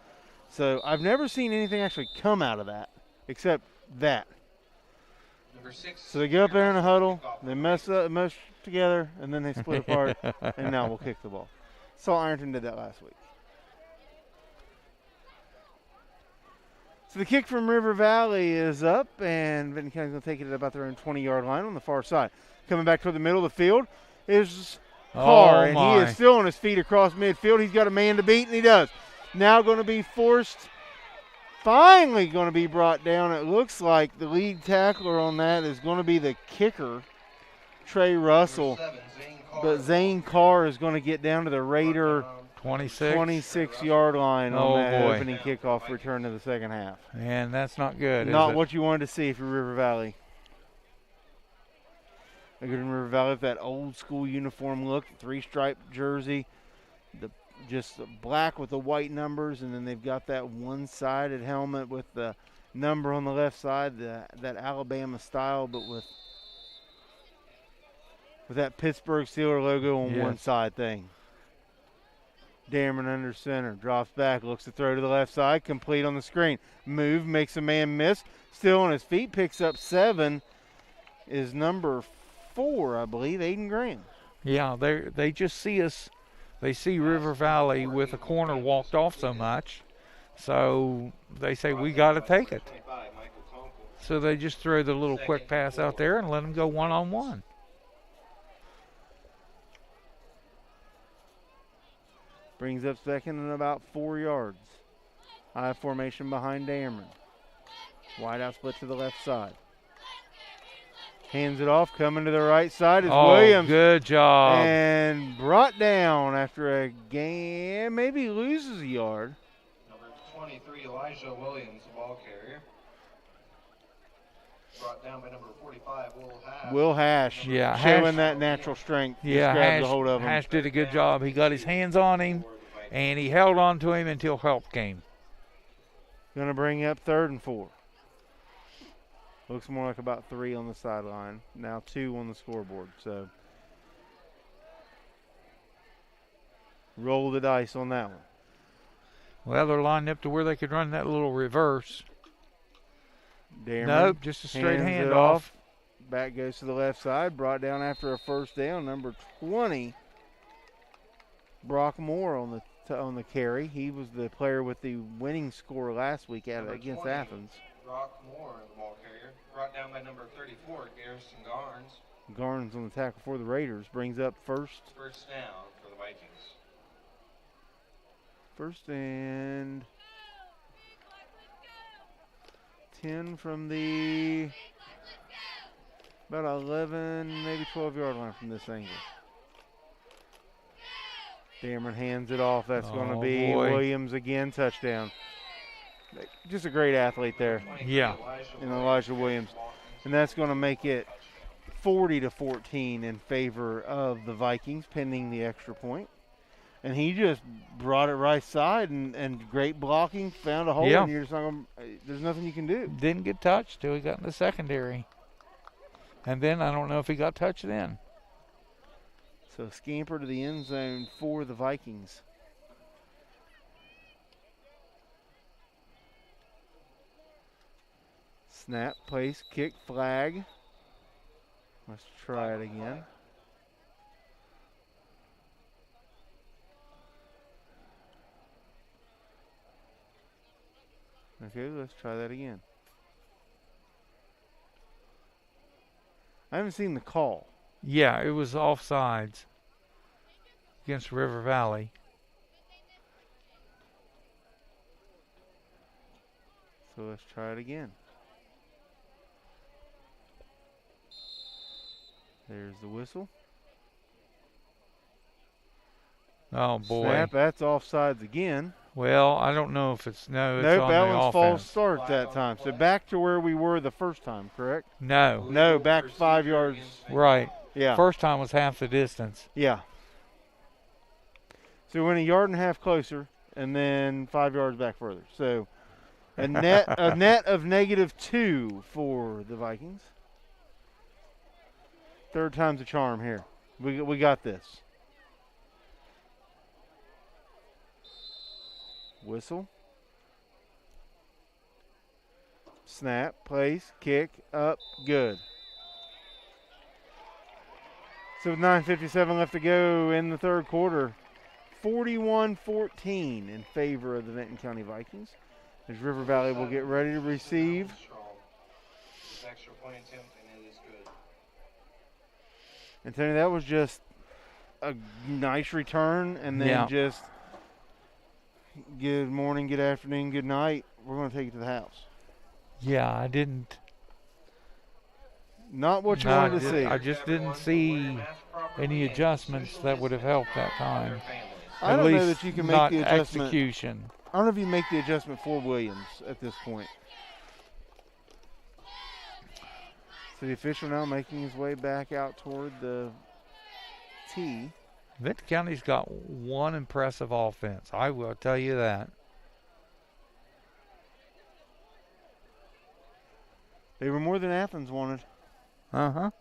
S1: So I've never seen anything actually come out of that except that. So they go up there in a huddle, they mesh together, and then they split apart, and now we'll kick the ball. Saw Ironton did that last week. So the kick from River Valley is up, and Vinton County's going to take it at about their own 20-yard line on the far side. Coming back toward the middle of the field is Carr, and he is still on his feet across midfield. He's got a man to beat, and he does. Now going to be forced, finally going to be brought down. It looks like the lead tackler on that is going to be the kicker, Trey Russell. But Zane Carr is going to get down to the Raider 26-yard line on that opening kickoff return to the second half.
S2: And that's not good,
S1: Not what you wanted to see for River Valley. Good in River Valley with that old school uniform look, three-striped jersey, just black with the white numbers, and then they've got that one-sided helmet with the number on the left side, that Alabama style, but with that Pittsburgh Steelers logo on one side thing. Dameron under center, drops back, looks to throw to the left side, complete on the screen. Move, makes a man miss, still on his feet, picks up 7, is number 4, I believe, Aiden Graham.
S2: Yeah, they just see us. They see River Valley with a corner walked off so much, so they say, we got to take it. So they just throw the little quick pass out there and let them go one-on-one.
S1: Brings up second and about 4 yards. High formation behind Dameron. Wide out split to the left side. Hands it off, coming to the right side is Williams.
S2: Good job.
S1: And brought down after a game, maybe loses a yard.
S6: Number 23, Elijah Williams, the ball carrier. Brought down by number 45,
S1: Will Hash.
S2: Yeah,
S1: showing that natural strength.
S2: Yeah,
S1: grabs a hold of him.
S2: Hash did a good job. He got his hands on him, and he held on to him until help came.
S1: Going to bring up 3rd and 4. Looks more like about 3 on the sideline. Now 2 on the scoreboard. So roll the dice on that one.
S2: Well, they're lined up to where they could run that little reverse.
S1: Dameron
S2: nope, just a straight
S1: hands
S2: handoff.
S1: Back goes to the left side. Brought down after a first down. Number 20, Brock Moore on the carry. He was the player with the winning score last week against 20, Athens.
S6: Brock Moore, the ball carrier. Brought down by number 34, Garrison Garnes.
S1: Garnes on the tackle for the Raiders. Brings up first
S6: down for the Vikings.
S1: First and 10 from the about 11, maybe 12-yard line from this angle. Dameron hands it off. That's going to be Williams again, touchdown. Just a great athlete there.
S2: Yeah.
S1: And Elijah Williams. And that's going to make it 40-14 in favor of the Vikings, pending the extra point. And he just brought it right side and great blocking, found a hole, and you're just not gonna, there's nothing you can do.
S2: Didn't get touched till he got in the secondary. And then I don't know if he got touched then.
S1: So scamper to the end zone for the Vikings. Snap, place, kick, flag. Let's try it again. Okay, let's try that again. I haven't seen the call.
S2: Yeah, it was offsides against River Valley.
S1: So let's try it again. There's the whistle.
S2: Oh, boy.
S1: Snap, that's offsides again.
S2: Well, I don't know if it's no. It's
S1: Nope,
S2: on
S1: that
S2: the
S1: one's
S2: offense.
S1: false start that time. So back to where we were the first time, correct?
S2: No.
S1: No, back 5 yards.
S2: Right.
S1: Yeah.
S2: First time was half the distance.
S1: Yeah. So we went 1.5 yards closer, and then 5 yards back further. So a net of -2 for the Vikings. Third time's a charm here. We got this. Whistle. Snap, place, kick, up, good. So with 9:57 left to go in the third quarter, 41-14 in favor of the Vinton County Vikings. As River Valley will get ready to receive.
S6: Extra point attempt, and it is good.
S1: And Tony, that was just a nice return, and then just good morning, good afternoon, good night. We're going to take it to the house.
S2: Yeah, I didn't.
S1: Not what you wanted to see.
S2: I just didn't see any adjustments that would have helped that time.
S1: I don't know that you can make the adjustment.
S2: Execution.
S1: I don't know if you make the adjustment for Williams at this point. So the official now making his way back out toward the tee.
S2: Vinton County's got one impressive offense. I will tell you that.
S1: They were more than Athens wanted.
S2: Uh-huh.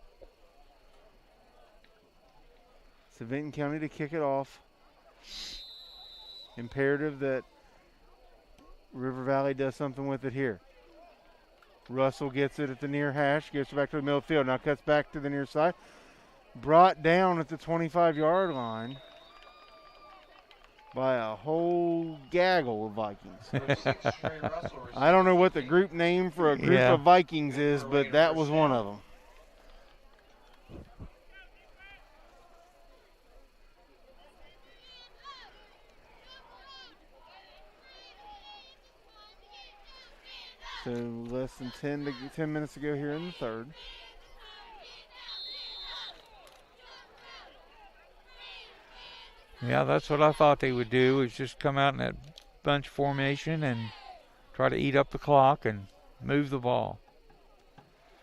S1: So Vinton County to kick it off. Imperative that River Valley does something with it here. Russell gets it at the near hash, gets it back to the middle field. Now cuts back to the near side. Brought down at the 25-yard line by a whole gaggle of Vikings. I don't know what the group name for a group of Vikings is, but that was one of them. So less than 10 minutes to go here in the third.
S2: Yeah, that's what I thought they would do, is just come out in that bunch formation and try to eat up the clock and move the ball.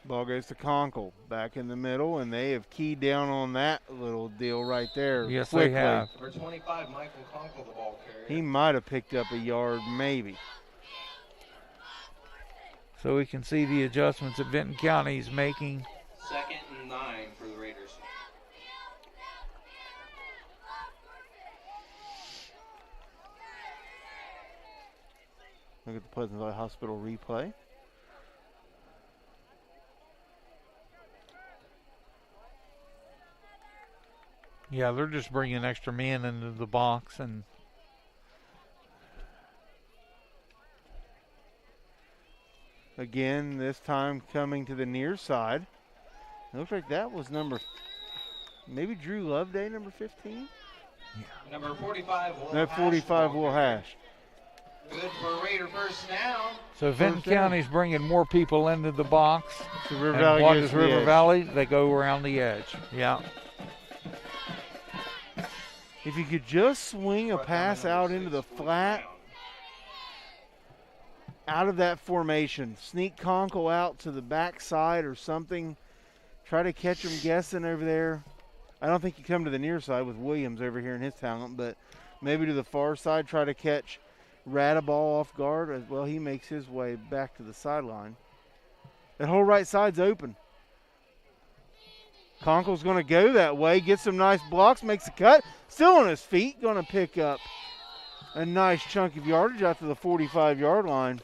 S1: Ball goes to Conkle back in the middle, and they have keyed down on that little deal right there.
S2: Yes,
S1: quickly.
S2: they have.
S6: Number 25, Michael Conkle, the ball carrier.
S1: He might have picked up a yard, maybe.
S2: So we can see the adjustments that Vinton County is making.
S6: 2nd and 9 for the Raiders.
S1: Look at the Pleasant Valley Hospital replay.
S2: Yeah, they're just bringing extra men into the box, and
S1: again, this time coming to the near side. It looks like that was maybe Drew Loveday, number 15?
S6: Yeah. Number 45, Will
S1: No, 45, Will Hash.
S6: Good for Raider first down.
S2: So Vinton County's bringing more people into the box.
S1: So River
S2: and
S1: Valley
S2: what
S1: goes
S2: is
S1: to the
S2: River
S1: edge.
S2: Valley? They go around the edge. Yeah.
S1: If you could just swing a pass out into the flat, out of that formation, sneak Conkle out to the backside or something, try to catch him guessing over there. I don't think you come to the near side with Williams over here in his talent, but maybe to the far side, try to catch Radaball off guard as well. He makes his way back to the sideline. That whole right side's open. Conkle's going to go that way, get some nice blocks, makes a cut, still on his feet, going to pick up a nice chunk of yardage out to the 45-yard line.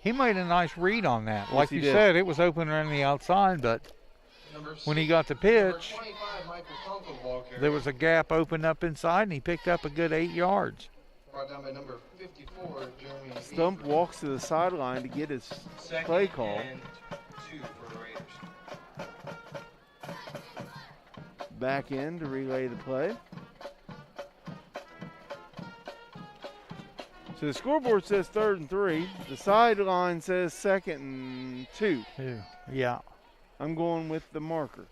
S2: He made a nice read on that.
S1: Yes,
S2: Like
S1: he
S2: you
S1: did.
S2: said, it was open around the outside, but when he got the pitch,
S6: Michael Conkle, the ball carrier.
S2: there was a gap opened up inside, and he picked up a good 8 yards.
S6: brought down by number 54, Jeremy.
S1: Stump walks to the sideline to get his play call.
S6: And 2 for the Raiders.
S1: Back in to relay the play. So the scoreboard says 3rd and 3. The sideline says 2nd and 2.
S2: Yeah.
S1: I'm going with the marker.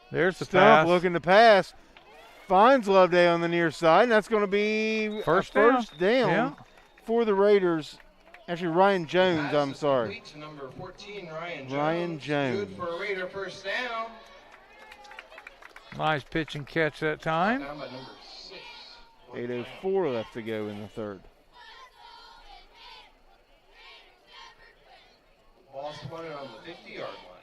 S2: There's the
S1: Stump
S2: pass.
S1: looking to pass. Finds Loveday on the near side, and that's going to be
S2: first
S1: down
S2: Yeah.
S1: for the Raiders. Actually, Ryan Jones, I'm sorry.
S6: Complete to number 14, Ryan
S1: Ryan Jones.
S6: Good for a Raider first down.
S2: Nice pitch and catch that time.
S6: Down by number 6.
S1: 8:04 left to go in the 3rd.
S6: Ball spotted on the 50-yard line.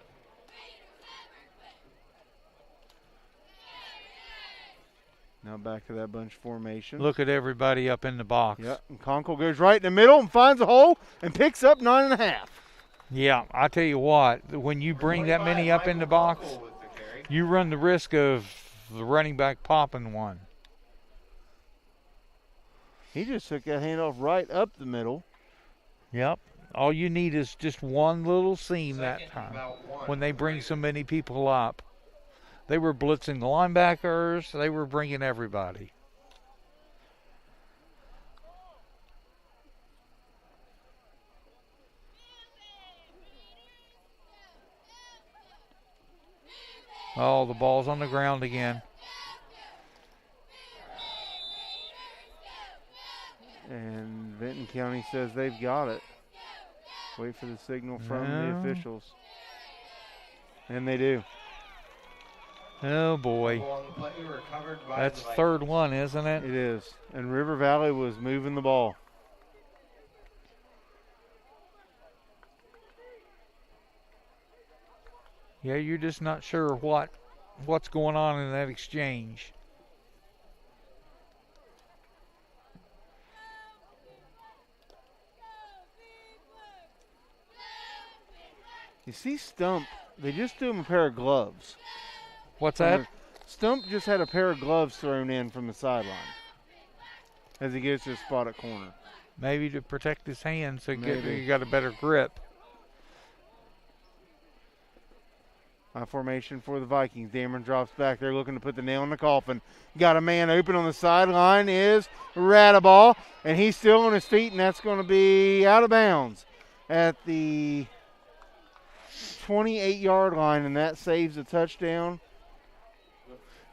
S1: Now back to that bunch formation.
S2: Look at everybody up in the box.
S1: Yep, and Conkle goes right in the middle and finds a hole and picks up 9.5.
S2: Yeah, I tell you what, when you bring that many up in the box, you run the risk of the running back popping one.
S1: He just took that handoff right up the middle.
S2: Yep. All you need is just one little seam that time when they bring so many people up. They were blitzing the linebackers. They were bringing everybody. Oh, the ball's on the ground again.
S1: And Vinton County says they've got it. Wait for the signal from the officials. And they do.
S2: Oh, boy. That's 3rd one, isn't it?
S1: It is. And River Valley was moving the ball.
S2: Yeah, you're just not sure what's going on in that exchange.
S1: You see Stump, they just threw him a pair of gloves.
S2: What's that?
S1: Stump just had a pair of gloves thrown in from the sideline as he gets to his spot at corner.
S2: Maybe to protect his hands so you got a better grip.
S1: High formation for the Vikings. Dameron drops back there looking to put the nail in the coffin. Got a man open on the sideline is Radaball, and he's still on his feet, and that's going to be out of bounds at the 28-yard line, and that saves a touchdown.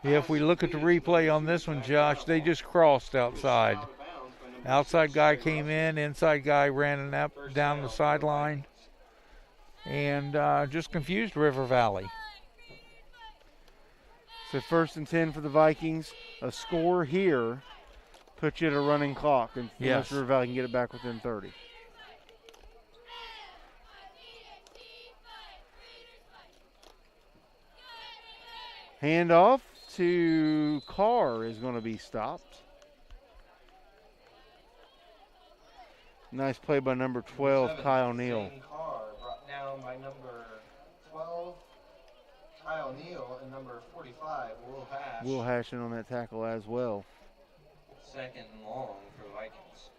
S2: Yeah, if we look at the replay on this one, Josh, they just crossed outside. Outside guy came in, inside guy ran up down the sideline, and just confused River Valley.
S1: So 1st and 10 for the Vikings. A score here puts you at a running clock, and unless River Valley can get it back within 30. Handoff to Carr is going to be stopped. Nice play by number 12, Kyle Neal.
S6: Carr brought down by number 12, Kyle Neal, and number 45, Will Hash.
S1: Will Hash in on that tackle as well.
S6: 2nd and long for the Vikings.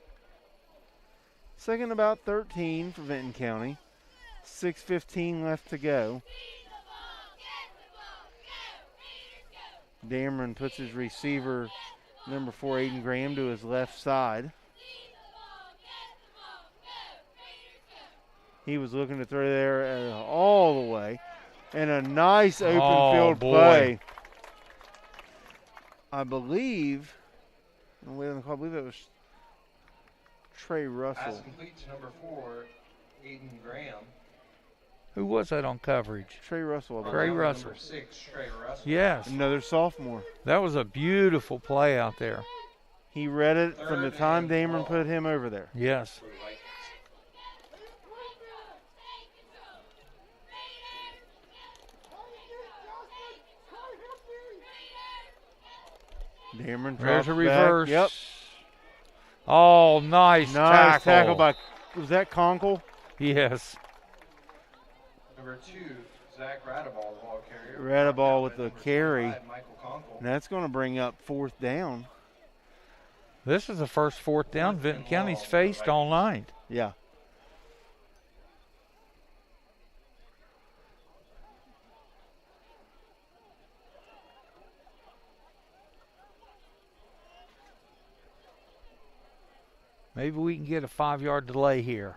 S1: 2nd about 13 for Vinton County. 6:15 left to go. Dameron puts his receiver, number 4, Aiden Graham, to his left side. He was looking to throw there all the way. And a nice open field play. I believe that was Trey Russell.
S6: Pass complete to number 4, Aiden Graham.
S2: Who was that on coverage?
S1: Trey Russell.
S2: Trey Russell.
S6: Number 6, Trey Russell.
S2: Yes.
S1: Another sophomore.
S2: That was a beautiful play out there.
S1: He read it from the time Dameron put him over there.
S2: Yes.
S1: Dameron
S2: There's
S1: drops
S2: a reverse.
S1: Back. Yep.
S2: Oh, nice
S1: tackle by, was that Conkle?
S2: Yes.
S6: Number 2, Zach Radaball, the ball carrier.
S1: Radaball with the carry. And that's going to bring up 4th down.
S2: This is the first 4th down Vinton County's faced all night.
S1: Yeah.
S2: Maybe we can get a 5-yard delay here.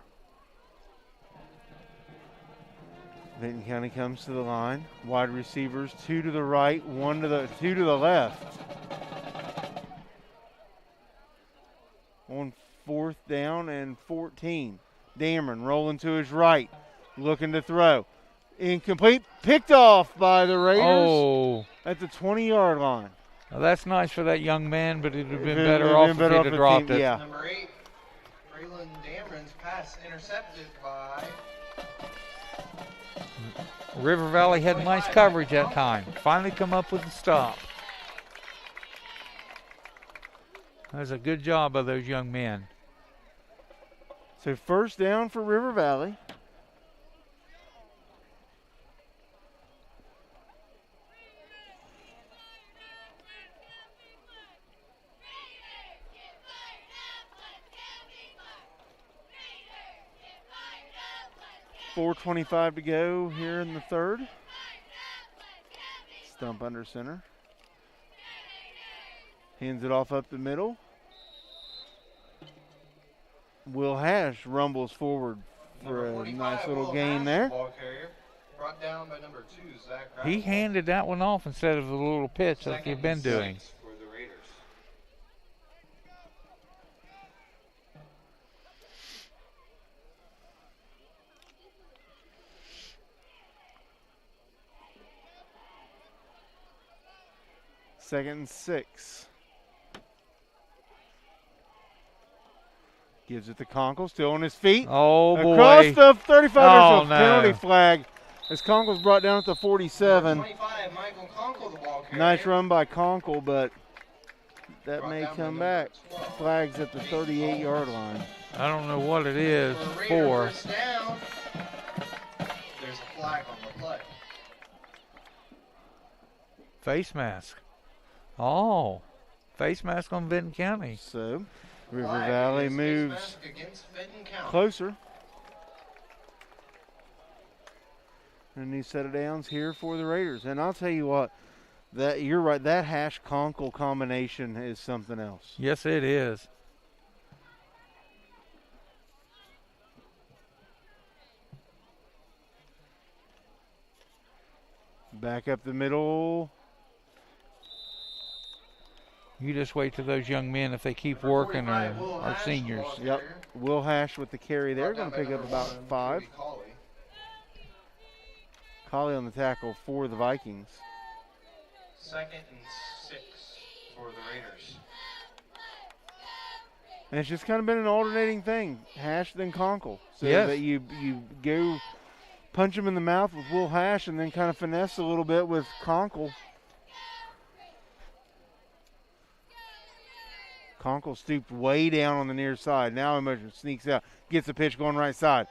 S1: Vinton County comes to the line. Wide receivers, 2 to the right, 2 to the left. On 4th down and 14. Dameron rolling to his right, looking to throw. Incomplete, picked off by the Raiders at the 20-yard line.
S2: Now that's nice for that young man, but it would have been better off if he'd have dropped it.
S1: Yeah.
S6: Number 8, Braylon Dameron's pass intercepted by...
S2: River Valley had nice coverage that time. Finally come up with the stop. That was a good job by those young men.
S1: So 1st down for River Valley. .425 to go here in the 3rd. Stump under center. Hands it off up the middle. Will Hash rumbles forward for a nice little gain there.
S6: Brought down by number 2, Zach
S2: He handed that one off instead of the little pitch like he'd been doing.
S6: For the Raiders.
S1: Second and 6. Gives it to Conkle, still on his feet.
S2: Oh, boy.
S1: Across the 35, there's a
S2: no.
S1: penalty flag as Conkle's brought down at the 47.
S6: 25, Michael Conkle, the ball carrier.
S1: Nice run by Conkle, but that may come back. Flags at the 38-yard line.
S2: I don't know what it is
S6: for. Down. There's a flag on the play.
S2: Face mask. Oh, face mask on Vinton County.
S1: So River Valley moves closer. And a new set of downs here for the Raiders. And I'll tell you what, that you're right, that Hash Conkle combination is something else.
S2: Yes, it is.
S1: Back up the middle.
S2: You just wait till those young men, if they keep working, are seniors.
S1: Yep. Will Hash with the carry there. Going to pick up about 5. Colley on the tackle for the Vikings.
S6: 2nd and 6 for the Raiders.
S1: And it's just kind of been an alternating thing. Hash then Conkle. So
S2: yes.
S1: that you go punch him in the mouth with Will Hash and then kind of finesse a little bit with Conkle. Conkle stooped way down on the near side. Now Emotion sneaks out, gets the pitch going right side.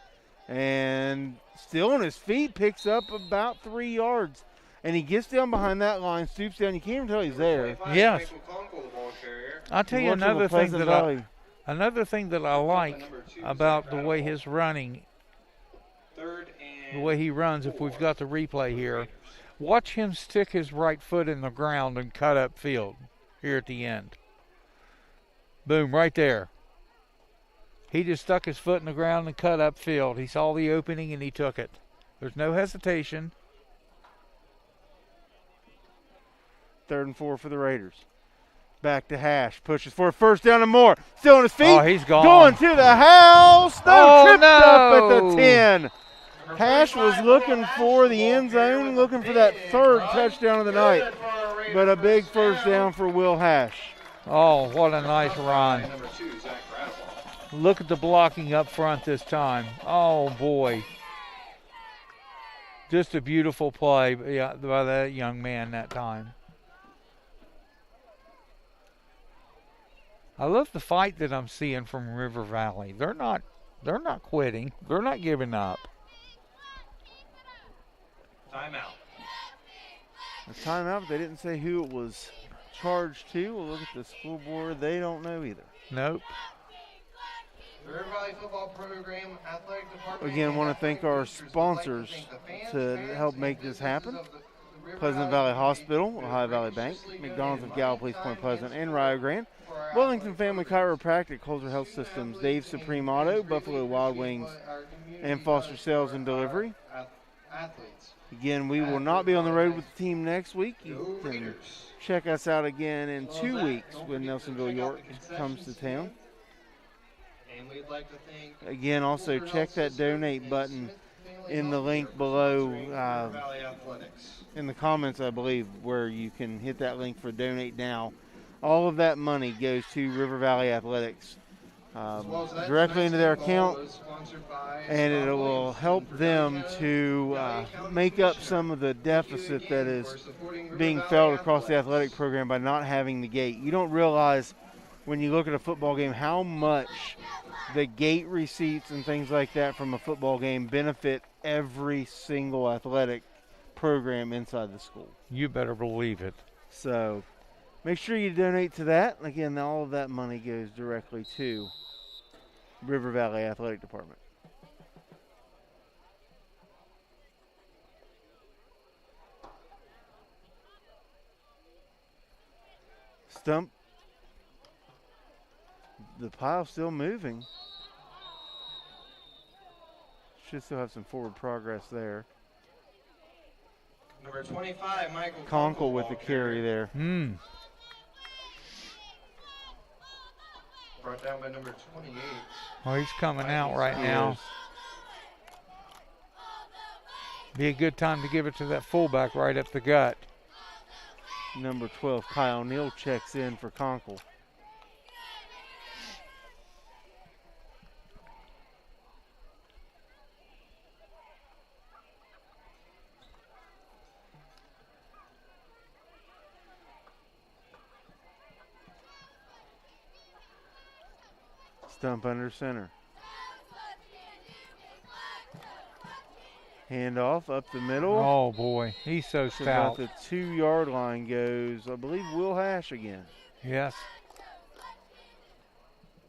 S1: And still on his feet, picks up about 3 yards. And he gets down behind that line, stoops down. You can't even tell he's there.
S2: Yes. I'll tell you another thing that I like about the way his running, the way he runs, if we've got the replay here. Watch him stick his right foot in the ground and cut up field here at the end. Boom, right there. He just stuck his foot in the ground and cut up field. He saw the opening and he took it. There's no hesitation.
S1: 3rd and 4 for the Raiders. Back to Hash. Pushes for a 1st down and more. Still on his feet.
S2: Oh, he's gone.
S1: Going to the house. Tripped up at the 10. Hash was looking for the end zone, looking for that 3rd touchdown of the night. But a big 1st down for Will Hash.
S2: Oh, what a nice run. Look at the blocking up front this time. Oh, boy. Just a beautiful play by that young man that time. I love the fight that I'm seeing from River Valley. They're not quitting. They're not giving up.
S6: Timeout.
S1: A timeout, but they didn't say who it was charged to. We'll look at the scoreboard. They don't know either.
S2: Nope.
S6: The River Valley Football Program Athletic Department.
S1: Again, want to thank our sponsors to help make this happen. Pleasant Valley Hospital, Ohio Valley Bank, McDonald's of Gallup, East Point Pleasant, and Rio Grande. Wellington Family Chiropractic, Holzer Health Systems, Dave Supreme Auto, Buffalo Wild Wings, and Foster Sales and Delivery. Again, we will not be on the road with the team next week. You can check us out again in 2 weeks when Nelsonville York comes to town. Again, also check that donate button in the link below in the comments, I believe, where you can hit that link for donate now. All of that money goes to River Valley Athletics directly into their account, and it will help them to make up some of the deficit that is being felt across the athletic program by not having the gate. You don't realize when you look at a football game how much the gate receipts and things like that from a football game benefit every single athletic program inside the school.
S2: You better believe it.
S1: So make sure you donate to that. Again, all of that money goes directly to River Valley Athletic Department. Stump. The pile's still moving. Should still have some forward progress there.
S6: Number 25, Michael
S1: Conkle with the carry there.
S6: Brought down by number 28.
S2: Well, he's coming out right now. Be a good time to give it to that fullback right up the gut.
S1: Number 12, Kyle Neal checks in for Conkle. Stump under center. Handoff up the middle.
S2: Oh, boy. He's so stout.
S1: About the 2-yard line goes, I believe, Will Hash again.
S2: Yes.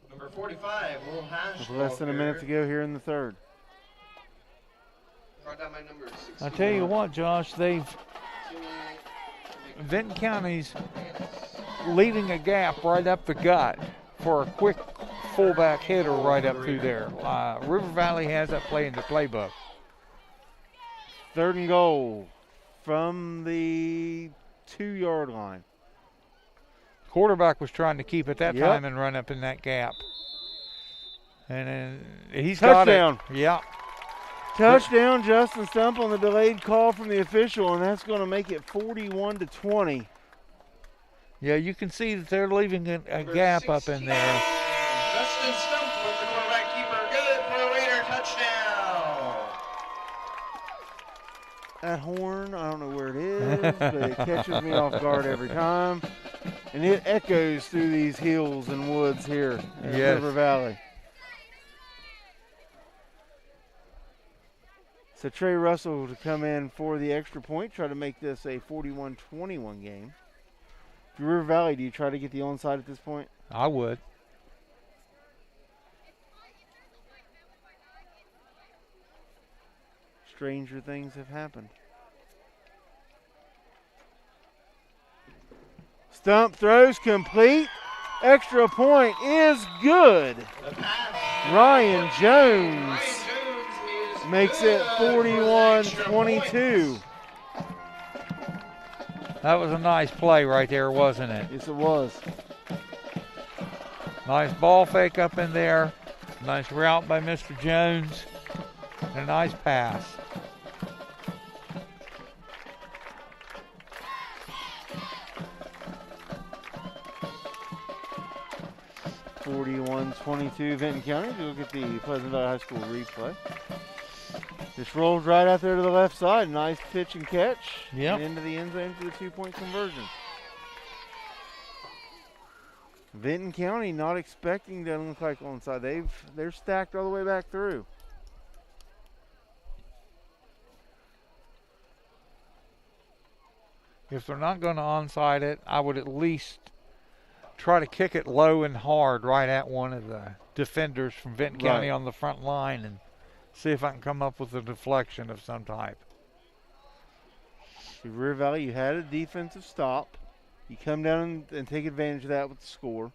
S6: Number 45, Will Hash.
S1: With less than a minute to go here in the third.
S6: Brought down by number 60.
S2: I tell you what, Josh, Vinton County's leaving a gap right up the gut for a quick fullback hitter right up through there. River Valley has that play in the playbook.
S1: 3rd and goal from the 2-yard line.
S2: Quarterback was trying to keep it that time and run up in that gap. And then he's
S1: touchdown.
S2: Got it. Yeah.
S1: Touchdown, Justin Stump on the delayed call from the official, and that's going to make it 41-20.
S2: Yeah, you can see that they're leaving a gap up in there.
S6: Justin Stump with the quarterback keeper. Good for a Raider touchdown.
S1: That horn, I don't know where it is, but it catches me off guard every time. And it echoes through these hills and woods here in River Valley. So Trey Russell to come in for the extra point, try to make this a 41-21 game. If you're River Valley, do you try to get the onside at this point?
S2: I would.
S1: Stranger things have happened. Stump throws complete. Extra point is good. Ryan Jones makes it 41-22.
S2: That was a nice play right there, wasn't it?
S1: Yes, it was.
S2: Nice ball fake up in there. Nice route by Mr. Jones. And a nice pass.
S1: Vinton County. Look at the Pleasant Valley High School replay. Just rolls right out there to the left side. Nice pitch and catch.
S2: Yep.
S1: And into the end zone for the 2-point conversion. Vinton County not expecting that look like onside. They're stacked all the way back through.
S2: If they're not going to onside it, I would at least try to kick it low and hard right at one of the defenders from Vinton County on the front line and see if I can come up with a deflection of some type.
S1: River Valley, you had a defensive stop. You come down and take advantage of that with the score.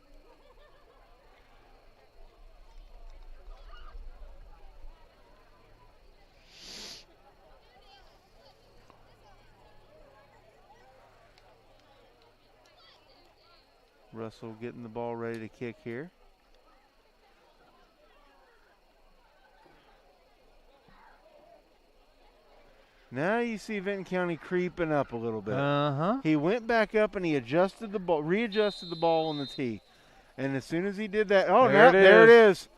S1: Russell getting the ball ready to kick here. Now you see Vinton County creeping up a little bit. He went back up and he adjusted the ball, readjusted the ball on the tee. And as soon as he did that, there it is.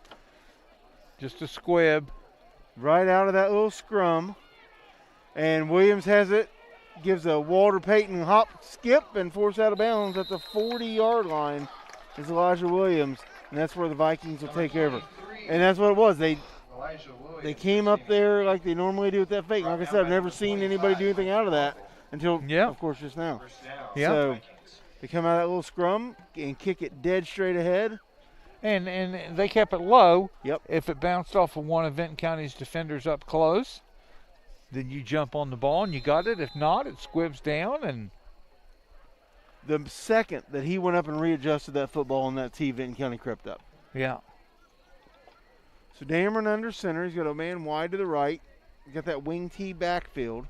S2: Just a squib.
S1: Right out of that little scrum. And Williams has it, gives a Walter Payton hop, skip, and force out of bounds at the 40-yard line is Elijah Williams. And that's where the Vikings will take over. And that's what it was. They came up there like they normally do with that fake. Like I said, I've never seen anybody do anything out of that until, of course, just now. So they come out of that little scrum and kick it dead straight ahead.
S2: And they kept it low.
S1: Yep.
S2: If it bounced off of one of Vinton County's defenders up close, then you jump on the ball and you got it. If not, it squibs down. And
S1: the second that he went up and readjusted that football on that tee, Vinton County crept up.
S2: Yeah.
S1: So Dameron under center. He's got a man wide to the right. He's got that wing tee backfield.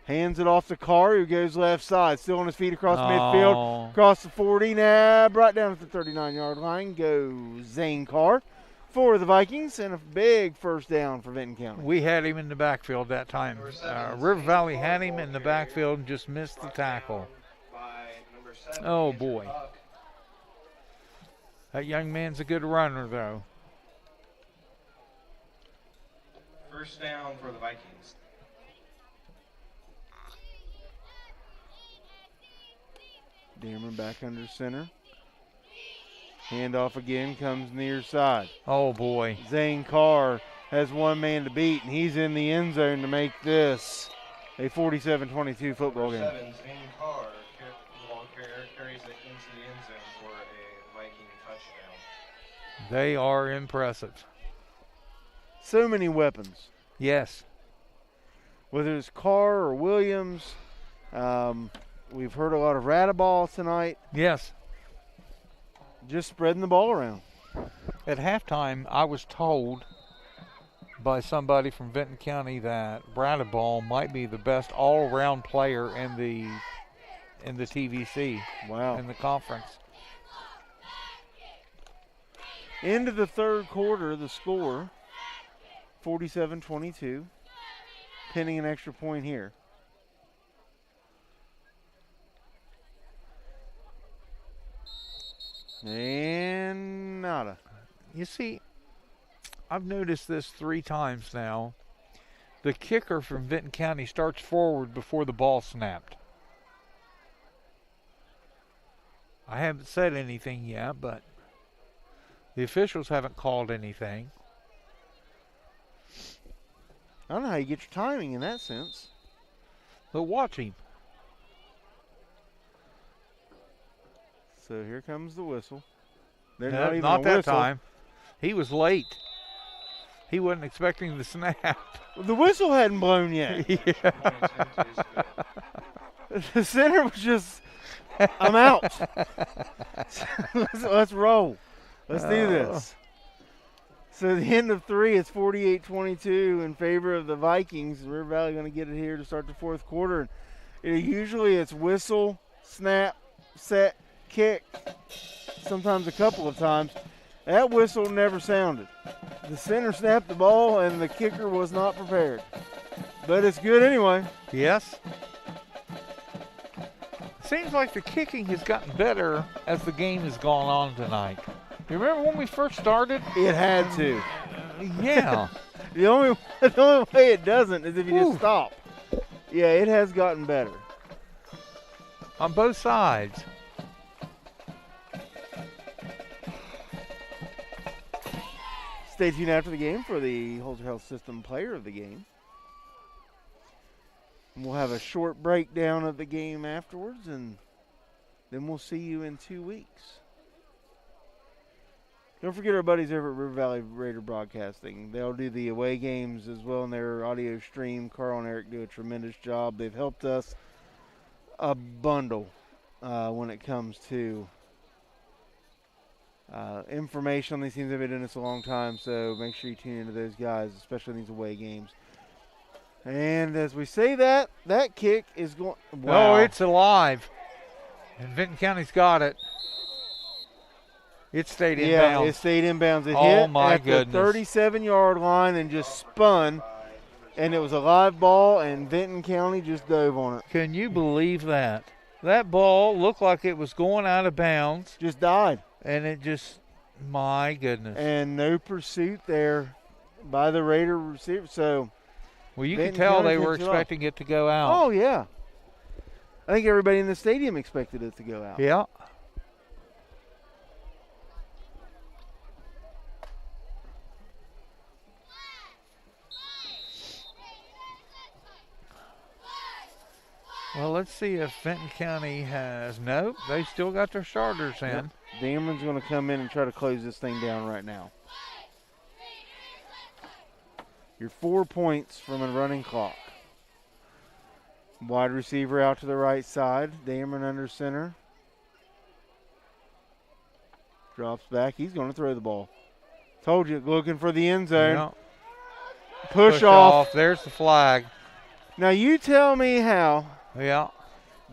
S1: Hands it off to Carr, who goes left side. Still on his feet across midfield. Across the 40. Now brought down at the 39-yard line. Goes Zane Carr for the Vikings. And a big first down for Vinton County.
S2: We had him in the backfield that time. River Valley had him in the backfield and just missed the tackle. Oh, boy. That young man's a good runner, though.
S6: First down for the Vikings.
S1: Dameron back under center. Handoff again, comes near side.
S2: Oh, boy.
S1: Zane Carr has one man to beat, and he's in the end zone to make this a 47-22 football game.
S6: Number 7, Zane Carr, the ball carrier, carries it into the end zone for a Viking touchdown.
S2: They are impressive.
S1: So many weapons.
S2: Yes.
S1: Whether it's Carr or Williams, we've heard a lot of Radaball tonight.
S2: Yes.
S1: Just spreading the ball around.
S2: At halftime, I was told by somebody from Vinton County that Radaball might be the best all-around player in the TVC.
S1: Wow.
S2: In the conference.
S1: Into the third quarter, the score, 47-22. Pinning an extra point here. And nada.
S2: You see, I've noticed this 3 times now. The kicker from Vinton County starts forward before the ball snapped. I haven't said anything yet, but the officials haven't called anything.
S1: I don't know how you get your timing in that sense.
S2: But watch him.
S1: So here comes the whistle.
S2: They're not even not that whistle. Time. He was late. He wasn't expecting the snap.
S1: The whistle hadn't blown yet.
S2: Yeah.
S1: The center was just, I'm out. Let's roll. Let's do this. So the end of 3, it's 48-22 in favor of the Vikings. River Valley going to get it here to start the fourth quarter. Usually it's whistle, snap, set, kick, sometimes a couple of times. That whistle never sounded. The center snapped the ball and the kicker was not prepared. But it's good anyway.
S2: Yes. Seems like the kicking has gotten better as the game has gone on tonight. You remember when we first started?
S1: It had to.
S2: Yeah.
S1: The only way it doesn't is if you just stop. Yeah, it has gotten better.
S2: On both sides.
S1: Stay tuned after the game for the Holzer Health System player of the game. We'll have a short breakdown of the game afterwards, and then we'll see you in 2 weeks. Don't forget our buddies over at River Valley Raider Broadcasting. They'll do the away games as well in their audio stream. Carl and Eric do a tremendous job. They've helped us a bundle when it comes to information on these teams. They've been doing this a long time, so make sure you tune into those guys, especially in these away games. And as we say that kick is going. Wow.
S2: Oh, it's alive. And Vinton County's got it. It stayed inbounds.
S1: Yeah, it stayed inbounds. It hit at the 37-yard line and just spun, and it was a live ball, and Vinton County just dove on it.
S2: Can you believe that? That ball looked like it was going out of bounds.
S1: Just died.
S2: And it just, my goodness.
S1: And no pursuit there by the Raider receiver. So,
S2: well, you could tell they were expecting it to go out.
S1: Oh, yeah. I think everybody in the stadium expected it to go out.
S2: Yeah. Well, let's see if Vinton County has. Nope, they still got their starters in.
S1: Yep. Dameron's going to come in and try to close this thing down right now. You're 4 points from a running clock. Wide receiver out to the right side. Dameron under center. Drops back. He's going to throw the ball. Told you, looking for the end zone.
S2: Yeah.
S1: Push off.
S2: There's the flag.
S1: Now you tell me how.
S2: Yeah.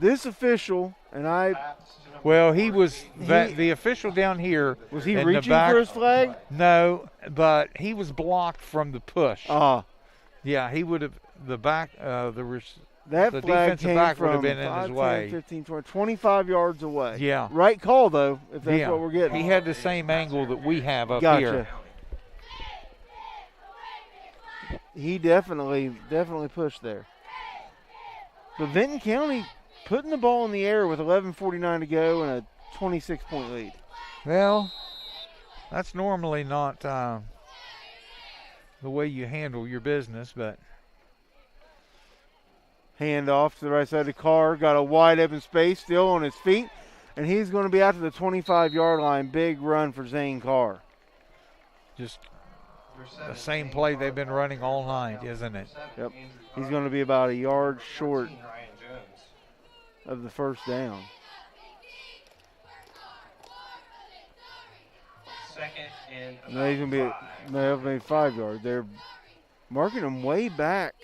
S1: This official, and I.
S2: Well, he was the official down here.
S1: Was he reaching for his flag?
S2: No, but he was blocked from the push. Yeah, he would have the
S1: that
S2: the
S1: flag
S2: defensive
S1: came
S2: back would
S1: from
S2: have been in
S1: 5,
S2: his
S1: 10,
S2: way.
S1: 15, 20, 25 yards away.
S2: Yeah.
S1: Right call though, if that's what we're getting.
S2: He had the same angle that we have up here.
S1: He definitely pushed there. But Vinton County putting the ball in the air with 11:49 to go and a 26-point lead.
S2: Well, that's normally not the way you handle your business, but.
S1: Hand off to the right side of the car. Got a wide open space, still on his feet. And he's going to be out to the 25-yard line. Big run for Zane Carr.
S2: Just the same play they've been running all night, isn't it?
S1: Yep. He's going to be about a yard short of the first down.
S6: Second and
S1: No, he's going to be 5 yards. They're marking him way back.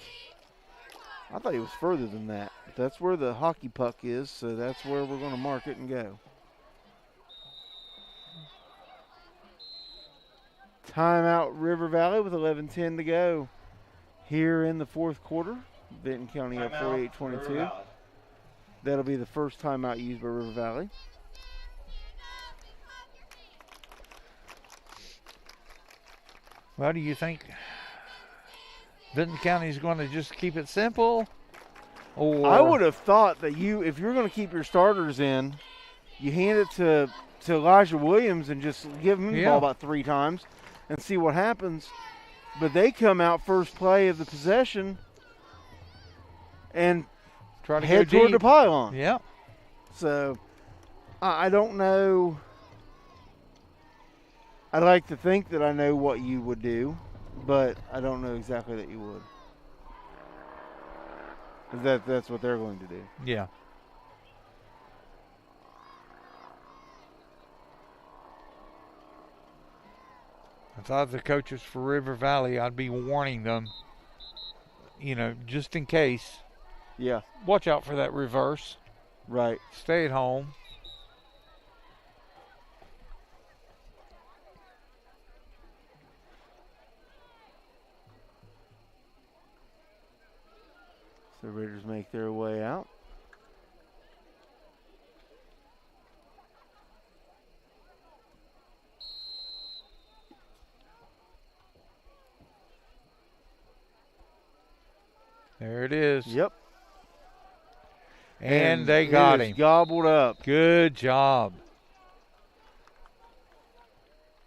S1: I thought he was further than that. But that's where the hockey puck is, so that's where we're going to mark it and go. Timeout River Valley with 11:10 to go here in the fourth quarter. Vinton County up 48-22. That'll be the first timeout used by River Valley.
S2: Well, do you think Vinton County is going to just keep it simple? Or
S1: I would have thought that if you're going to keep your starters in, you hand it to Elijah Williams and just give him the ball about 3 times and see what happens. But they come out first play of the possession and
S2: try to
S1: head toward the pylon.
S2: Yeah.
S1: So I don't know. I'd like to think that I know what you would do, but I don't know exactly that you would. That's what they're going to do.
S2: Yeah. If I was the coaches for River Valley, I'd be warning them, just in case.
S1: Yeah.
S2: Watch out for that reverse.
S1: Right.
S2: Stay at home.
S1: The Raiders make their way out.
S2: There it is.
S1: Yep.
S2: And they got him.
S1: Gobbled up.
S2: Good job.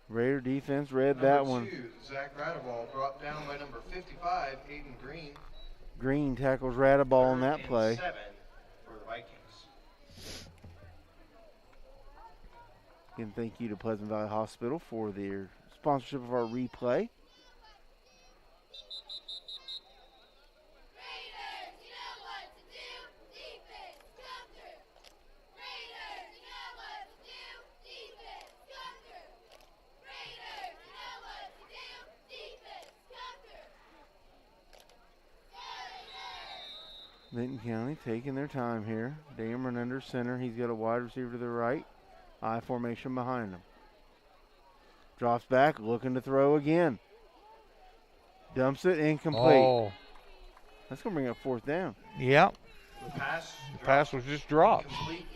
S1: Raider defense read that one.
S6: Zach Radeball brought down by number 55, Aiden Green.
S1: Green tackles Radaball on that play.
S6: 7 for the Vikings.
S1: Again, thank you to Pleasant Valley Hospital for their sponsorship of our replay. Vinton County taking their time here. Dameron under center. He's got a wide receiver to the right. I formation behind him. Drops back, looking to throw again. Dumps it, incomplete.
S2: Oh.
S1: That's going to bring up 4th down.
S2: Yep.
S6: The
S2: pass was just dropped.
S6: Incomplete,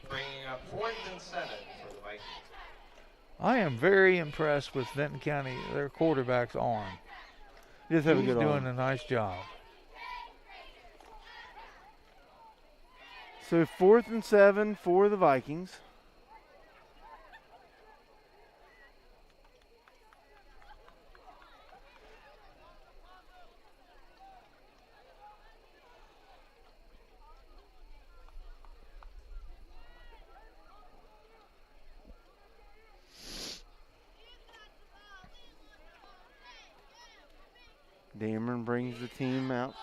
S6: bringing up 4th and 7 for the Vikings.
S2: I am very impressed with Vinton County, their quarterback's arm.
S1: He does have a
S2: He's
S1: good
S2: doing
S1: arm.
S2: a nice job.
S1: So 4th and 7 for the Vikings. Dameron brings the team out.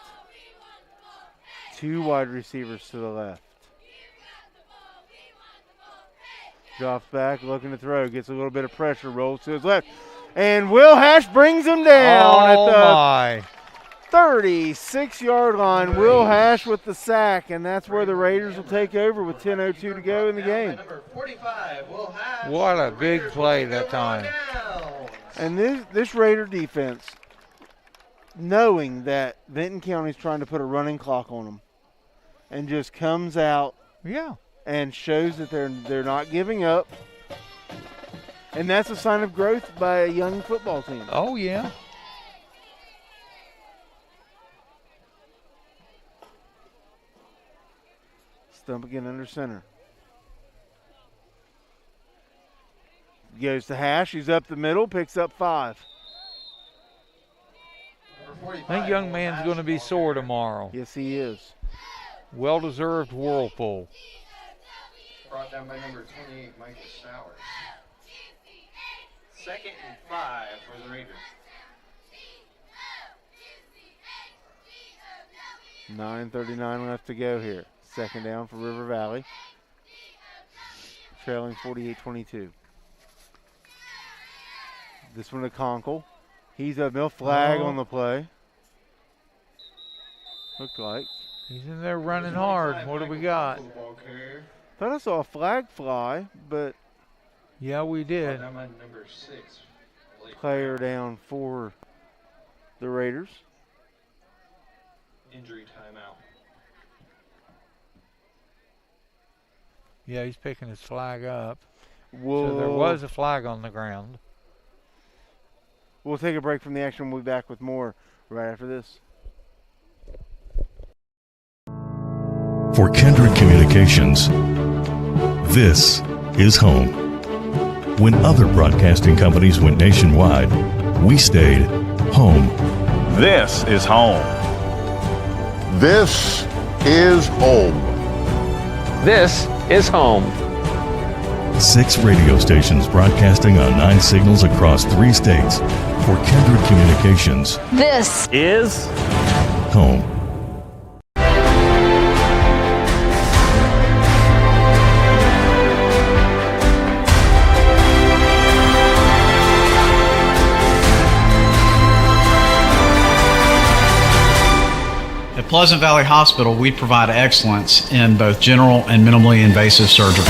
S1: 2 wide receivers to the left. Drops back, looking to throw. Gets a little bit of pressure, rolls to his left. And Will Hash brings him down at the 36-yard line. Will Hash with the sack, and that's where the Raiders will take over with 10:02 to go in the game.
S6: Number 45, Will Hash.
S2: What a big play that time.
S1: And this Raider defense, knowing that Vinton County's trying to put a running clock on them, and just comes out and shows that they're not giving up. And that's a sign of growth by a young football team.
S2: Oh, yeah.
S1: Stump again under center. Goes to Hash. He's up the middle, picks up 5.
S2: That young man's going to be sore tomorrow.
S1: Yes, he is.
S2: Well-deserved whirlpool.
S6: Brought down by number 28, Michael Stowers. 2nd and 5 for the Raiders.
S1: 9:39 left to go here. 2nd down for River Valley. Trailing 48-22. This one to Conkle. He's up middle, flag on the play. Looked like.
S2: He's in there running hard. What do we got?
S1: Thought I saw a flag fly, but
S2: yeah, we did.
S6: Number 6.
S1: Player down for the Raiders.
S6: Injury timeout.
S2: Yeah, he's picking his flag up. So there was a flag on the ground.
S1: We'll take a break from the action. We'll be back with more right after this.
S9: For Kindred Communications, this is home. When other broadcasting companies went nationwide, we stayed home.
S18: This is home. This is home.
S17: This is home.
S9: 6 radio stations broadcasting on 9 signals across 3 states. For Kindred Communications,
S17: This is
S9: home.
S7: At Pleasant Valley Hospital, we provide excellence in both general and minimally invasive surgery.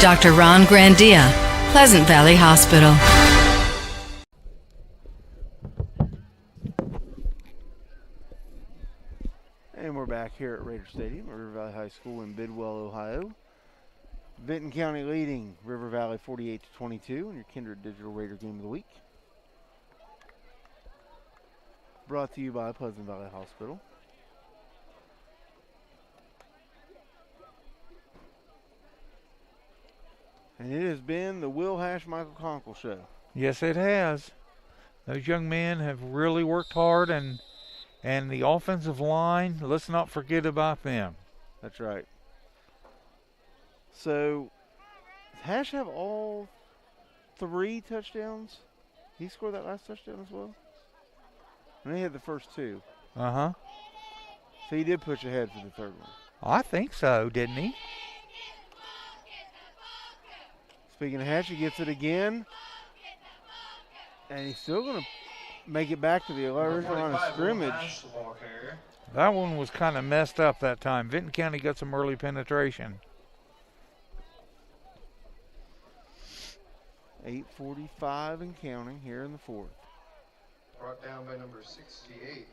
S8: Dr. Ron Grandia, Pleasant Valley Hospital.
S1: And we're back here at Raider Stadium at River Valley High School in Bidwell, Ohio. Vinton County leading River Valley 48-22 in your Kindred Digital Raider Game of the Week. Brought to you by Pleasant Valley Hospital. And it has been the Will Hash Michael Conkle Show.
S2: Yes, it has. Those young men have really worked hard, and the offensive line, let's not forget about them.
S1: That's right. So, does Hash have all 3 touchdowns? He scored that last touchdown as well? And he had the first 2.
S2: Uh-huh.
S1: So he did push ahead for the third one.
S2: I think so, didn't he?
S1: Speaking of Hatch, he gets it again. And he's still going to make it back to the original line of scrimmage.
S2: That one was kind of messed up that time. Vinton County got some early penetration.
S1: 8:45 and counting here in the fourth.
S6: Brought down by number 68,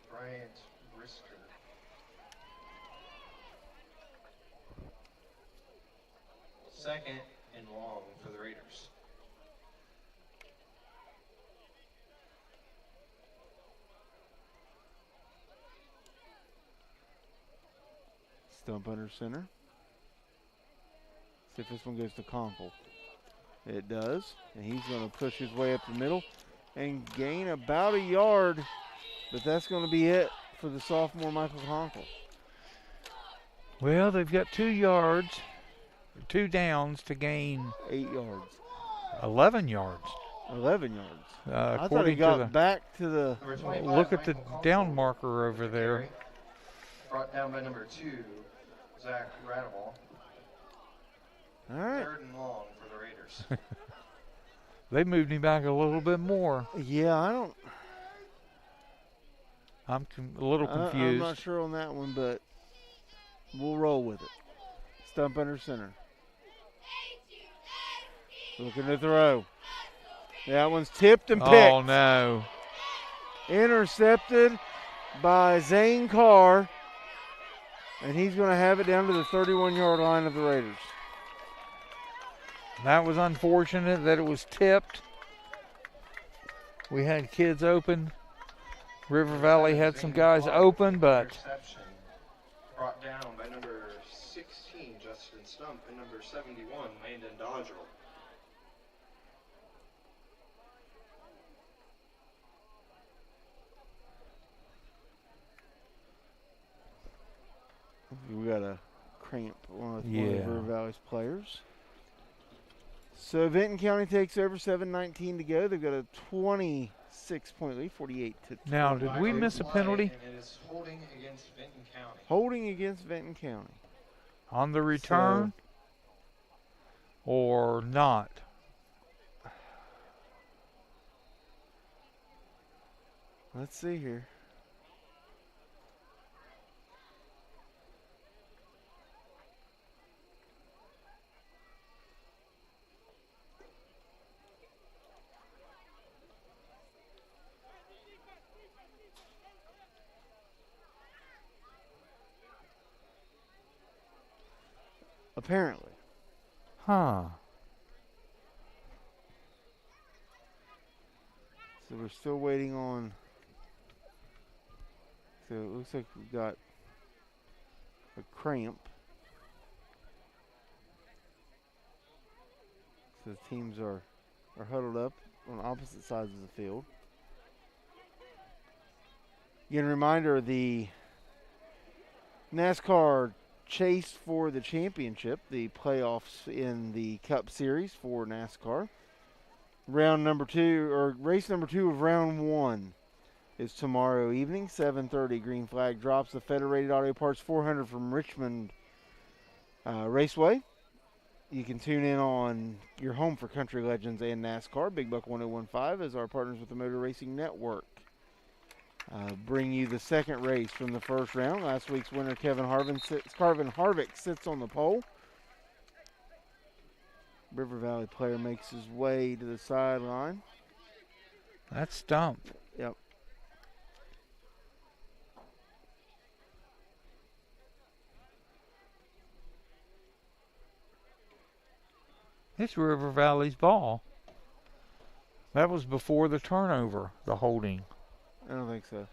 S6: Bryant Brisker. Second and long for the Raiders.
S1: Stump under center. See if this one goes to Conkle. It does, and he's going to push his way up the middle and gain about a yard, but that's going to be it for the sophomore Michael Conkle.
S2: Well, they've got 2 yards, 2 downs to gain
S1: 8 yards.
S2: 11 yards.
S1: 11 yards. I thought he
S2: According
S1: got
S2: to
S1: back to the.
S2: Look at the down marker over there.
S6: Brought down by number 2, Zach Radable.
S1: All right.
S6: Third and long for the Raiders.
S2: They moved him back a little bit more.
S1: Yeah,
S2: I'm a little confused.
S1: I'm not sure on that one, but we'll roll with it. Stump under center. Looking to throw. That one's tipped and picked.
S2: Oh, no.
S1: Intercepted by Zane Carr. And he's going to have it down to the 31-yard line of the Raiders.
S2: That was unfortunate that it was tipped. We had kids open. River Valley had some guys open, but
S6: Interception. Brought down by number 16, Justin Stump, and number 71, Landon Dodgerel.
S1: We got a cramp with one of River Valley's players. So Vinton County takes over, 7:19 to go. They've got a 26-point lead, 48 to 20.
S2: Now, did we miss a penalty?
S6: And it is holding against Vinton County.
S1: Holding against Vinton County.
S2: On the return or not?
S1: Let's see here. Apparently.
S2: Huh.
S1: So we're still waiting on. So it looks like we got a cramp. So the teams are huddled up on opposite sides of the field. Again, reminder, the NASCAR chase for the championship, the playoffs in the Cup Series for NASCAR. Race number 2 of round 1 is tomorrow evening, 7:30. Green flag drops. The Federated Auto Parts 400 from Richmond Raceway. You can tune in on your home for country legends and NASCAR. Big Buck 1015 is our partners with the Motor Racing Network. Bring you the second race from the first round. Last week's winner, Carvin Harvick, sits on the pole. River Valley player makes his way to the sideline.
S2: That's Stump.
S1: Yep.
S2: It's River Valley's ball. That was before the turnover, the holding.
S1: I don't think so.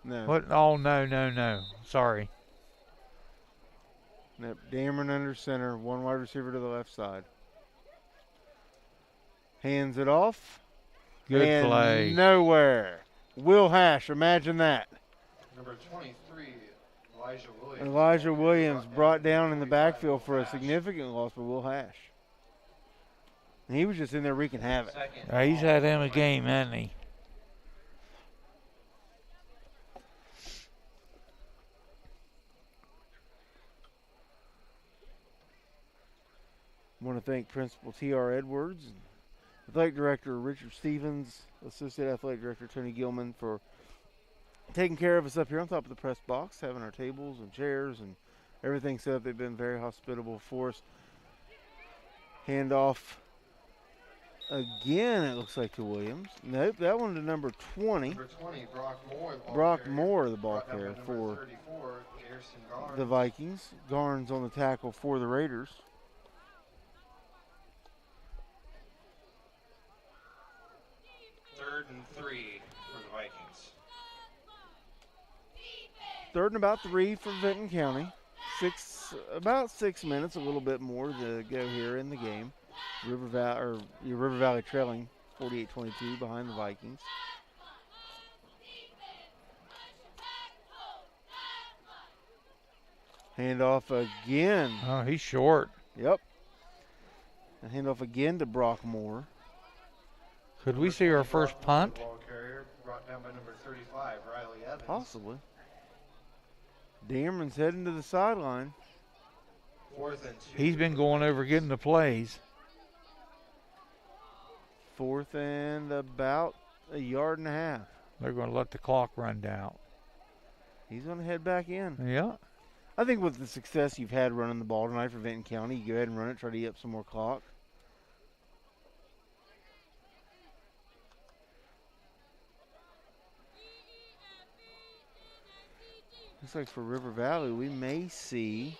S1: No.
S2: What? Oh, no. Sorry.
S1: Nope. Dameron under center, one wide receiver to the left side. Hands it off.
S2: Good
S1: and
S2: play.
S1: Nowhere. Will Hash, imagine that.
S6: Number 23, Elijah Williams.
S1: Elijah Williams brought down in the backfield for a significant loss by Will Hash. And he was just in there wreaking havoc.
S2: He's had him a game, hasn't he?
S1: I want to thank Principal T.R. Edwards, Athletic Director Richard Stevens, Associate Athletic Director Tony Gilman for taking care of us up here on top of the press box, having our tables and chairs and everything set up. They've been very hospitable for us. Handoff again, it looks like, to Williams. Nope, that one to number 20.
S6: Number 20,
S1: Brock Moore, the ball carrier for
S6: 34, Garrison Garnes.
S1: the Vikings. Garnes on the tackle for the Raiders.
S6: Third and 3 for the Vikings.
S1: Third and about 3 for Vinton County. About 6 minutes, a little bit more to go here in the game. River Valley trailing 48-22 behind the Vikings. Handoff again.
S2: Oh, he's short.
S1: Yep. And handoff again to Brock Moore.
S2: Could we see our first punt?
S6: Ball carrier brought down by number 35, Riley Evans.
S1: Possibly. Damerman's heading to the sideline.
S6: 4th and 2.
S2: He's been going over getting the plays.
S1: 4th and about a yard and a half.
S2: They're going to let the clock run down.
S1: He's going to head back in.
S2: Yeah.
S1: I think with the success you've had running the ball tonight for Vinton County, you go ahead and run it, try to eat up some more clock. Looks like for River Valley, we may see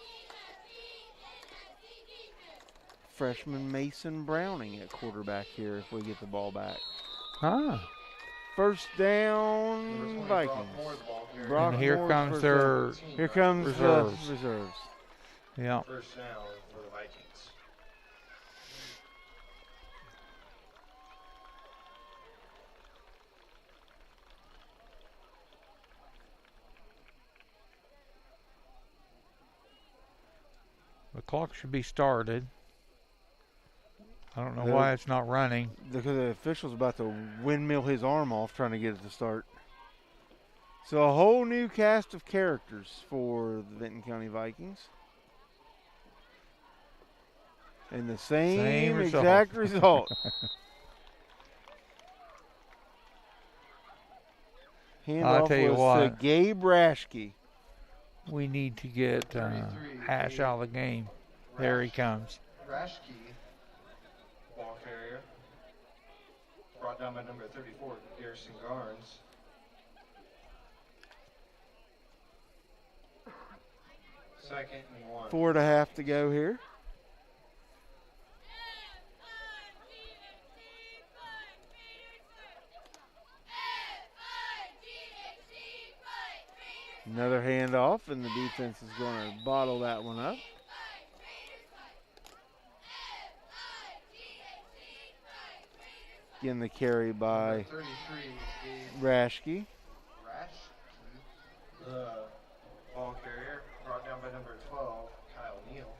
S1: freshman Mason Browning at quarterback here if we get the ball back. First down, Vikings.
S2: And here comes their
S1: reserves.
S2: Yeah.
S6: First down for the Vikings.
S2: The clock should be started. I don't know why it's not running.
S1: Because the official's about to windmill his arm off trying to get it to start. So a whole new cast of characters for the Vinton County Vikings. And the same exact result.
S2: I'll tell you
S1: was
S2: what.
S1: to Gabe Raschke.
S2: We need to get Hash out of the game. There he comes.
S6: Raschke, ball carrier, brought down by number 34, Garrison Garnes. Second and 1.
S1: 4.5 to go here. Another handoff, and the defense is going to bottle that one up. Again, the carry by Raschke.
S6: The ball carrier brought down by number 12, Kyle Neal.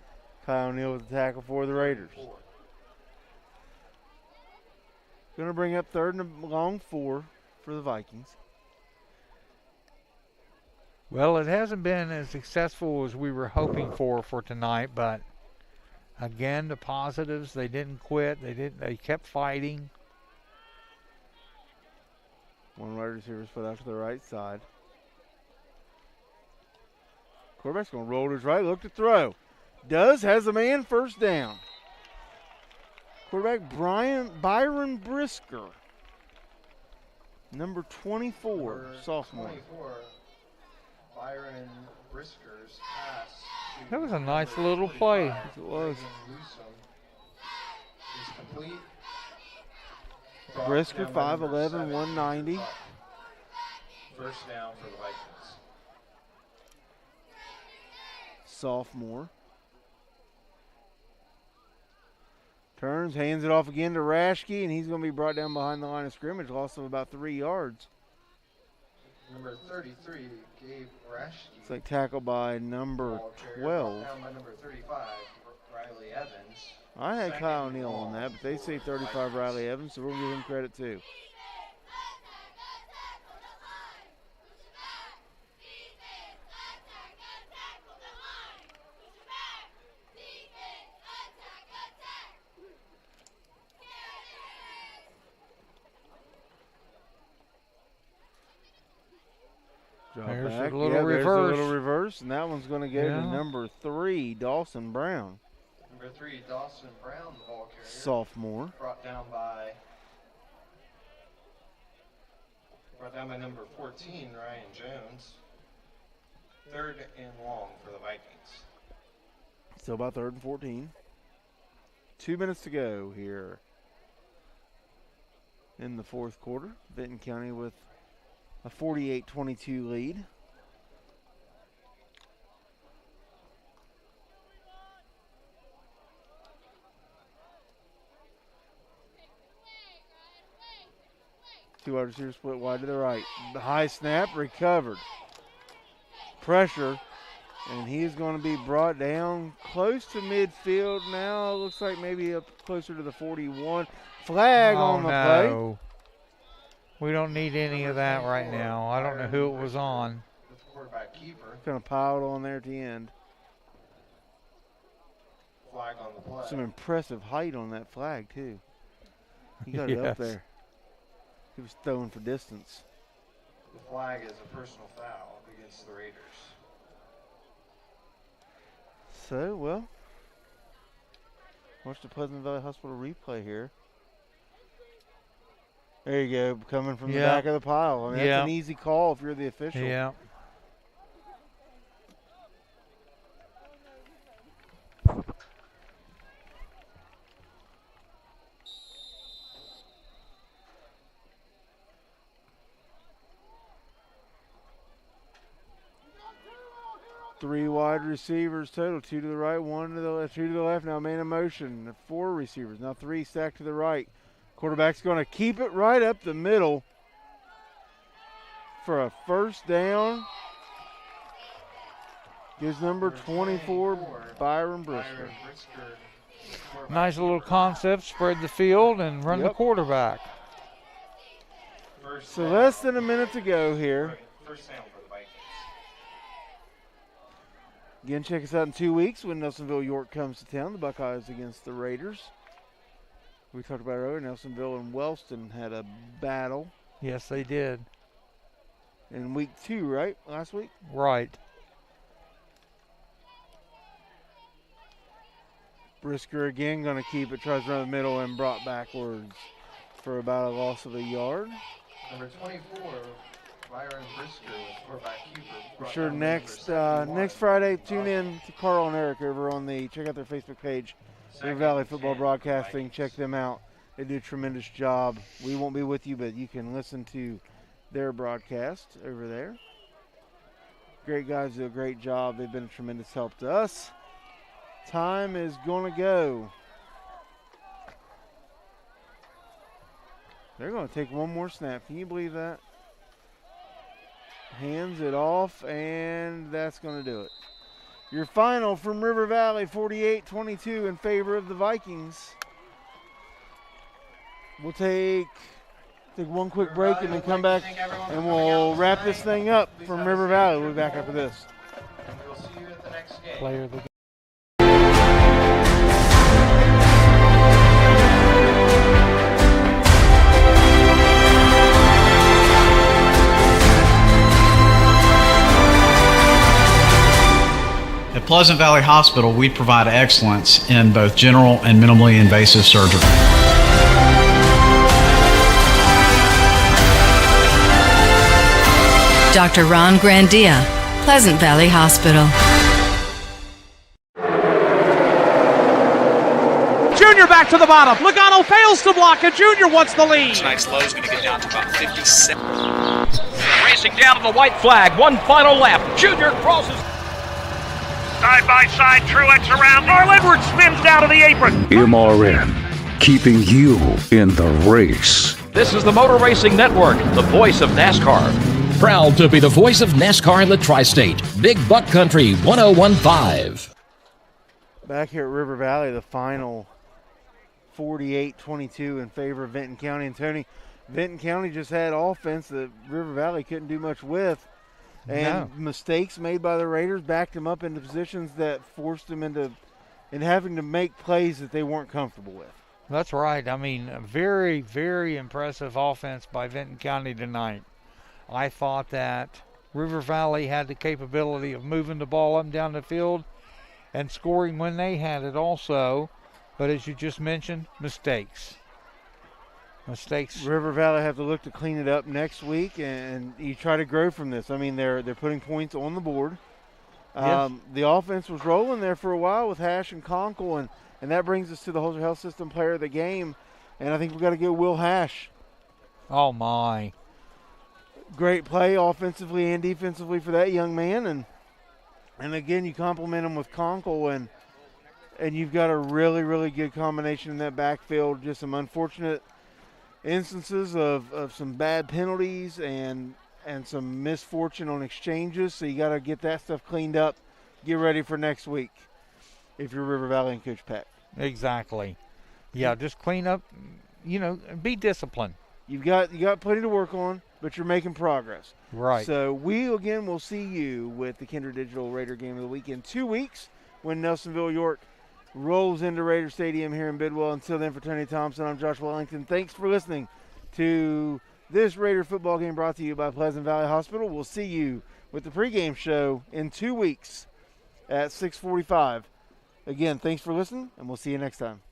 S1: Kyle Neal with the tackle for the Raiders. Going to bring up 3rd and long 4 for the Vikings.
S2: Well, it hasn't been as successful as we were hoping for tonight, but again, the positives, they didn't quit. They kept fighting.
S1: One wide receiver's put out to the right side. Quarterback's going to roll to his right, look to throw. Has a man, first down. Quarterback Byron Brisker. Number 24, sophomore.
S6: 24, Byron Brisker's pass.
S2: That was a nice little play.
S1: It was.
S6: Is complete.
S1: Brisker, 5'11", 190.
S6: First down for the Vikings.
S1: Sophomore. Turns, hands it off again to Rashke, and he's going to be brought down behind the line of scrimmage, loss of about 3 yards.
S6: Number 33, Gabe Rashke.
S1: It's like tackled by number 12.
S6: Down by number 35, Riley Evans.
S1: I had Kyle Neal on that, but they say 35 Riley Evans, so we'll give him credit too.
S2: There's
S1: back.
S2: a little reverse.
S1: There's a little reverse, and that one's going to go to number 3, Dawson Brown.
S6: Number 3, Dawson Brown, the ball carrier.
S1: Sophomore.
S6: Brought down by number 14, Ryan Jones. 3rd and long for the Vikings.
S1: Still about 3rd and 14. 2 minutes to go here in the 4th quarter. Vinton County with a 48-22 lead. Two wide receivers split wide to the right. The high snap recovered. Pressure, and he's going to be brought down close to midfield now. It looks like maybe up closer to the 41. Flag on the play.
S2: We don't need any of that right now. I don't know who it was on.
S6: The quarterback keeper.
S1: Kind of piled on there at the end.
S6: Flag on the play.
S1: Some impressive height on that flag, too. He got it up there. He was throwing for distance.
S6: The flag is a personal foul against the Raiders.
S1: So, well, watch the Pleasant Valley Hospital replay here. There you go, coming from the back of the pile. I mean, that's an easy call if you're the official.
S2: Yeah.
S1: Three wide receivers total, 2 to the right, 1 to the left, 2 to the left. Now man in motion, 4 receivers, now 3 stacked to the right. Quarterback's going to keep it right up the middle for a first down. Gives number 24, Byron Brisker.
S2: Nice little concept, spread the field and run the quarterback.
S1: So less than a minute to go here.
S6: First down for the Vikings.
S1: Again, check us out in 2 weeks when Nelsonville York comes to town. The Buckeyes against the Raiders. We talked about earlier, Nelsonville and Wellston had a battle.
S2: Yes, they did.
S1: In week 2, right? Last week?
S2: Right.
S1: Brisker again going to keep it, tries to run the middle and brought backwards for about a loss of a yard.
S6: Number 24, Byron Brisker, quarterback keeper.
S1: For sure, next Friday, tune in to Carl and Eric over on check out their Facebook page, River Valley Football Broadcasting. Check them out. They do a tremendous job. We won't be with you, but you can listen to their broadcast over there. Great guys do a great job. They've been a tremendous help to us. Time is going to go. They're going to take one more snap. Can you believe that? Hands it off, and that's going to do it. Your final from River Valley, 48-22 in favor of the Vikings. We'll take one quick break and then come back, and we'll wrap this thing up from River Valley. We'll be back after this.
S6: And we'll see you at the next game.
S2: Player of the game.
S7: At Pleasant Valley Hospital, we provide excellence in both general and minimally invasive surgery.
S8: Dr. Ron Grandia, Pleasant Valley Hospital.
S12: Junior back to the bottom. Logano fails to block, and Junior wants the lead.
S13: Tonight's low is going to get down to about 57.
S12: Racing down to the white flag. One final lap. Junior crosses.
S14: Side by side, Truex around. Carl Edwards spins down to the apron.
S15: MRN, keeping you in the race.
S12: This is the Motor Racing Network, the voice of NASCAR.
S16: Proud to be the voice of NASCAR in the tri-state. Big Buck Country 1015.
S1: Back here at River Valley, the final 48-22 in favor of Vinton County. And Tony, Vinton County just had offense that River Valley couldn't do much with. And mistakes made by the Raiders backed them up into positions that forced them into having to make plays that they weren't comfortable with.
S2: That's right. I mean, a very, very impressive offense by Vinton County tonight. I thought that River Valley had the capability of moving the ball up and down the field and scoring when they had it also. But as you just mentioned, mistakes.
S1: River Valley have to look to clean it up next week, and you try to grow from this. I mean, they're putting points on the board.
S2: Yes.
S1: The offense was rolling there for a while with Hash and Conkle, and that brings us to the Holzer Health System player of the game, and I think we've got to go Will Hash.
S2: Oh, my.
S1: Great play offensively and defensively for that young man, and again, you compliment him with Conkle, and you've got a really, really good combination in that backfield. Just some unfortunate instances of some bad penalties and some misfortune on exchanges, so you got to get that stuff cleaned up, get ready for next week if you're River Valley and Coach Peck.
S2: Exactly. Yeah, just clean up, be disciplined.
S1: You got plenty to work on, but you're making progress.
S2: Right.
S1: So we, again, will see you with the Kindred Digital Raider Game of the Week in 2 weeks when Nelsonville York rolls into Raider Stadium here in Bidwell. Until then, for Tony Thompson, I'm Josh Wellington. Thanks for listening to this Raider football game brought to you by Pleasant Valley Hospital. We'll see you with the pregame show in 2 weeks at 6:45. Again, thanks for listening, and we'll see you next time.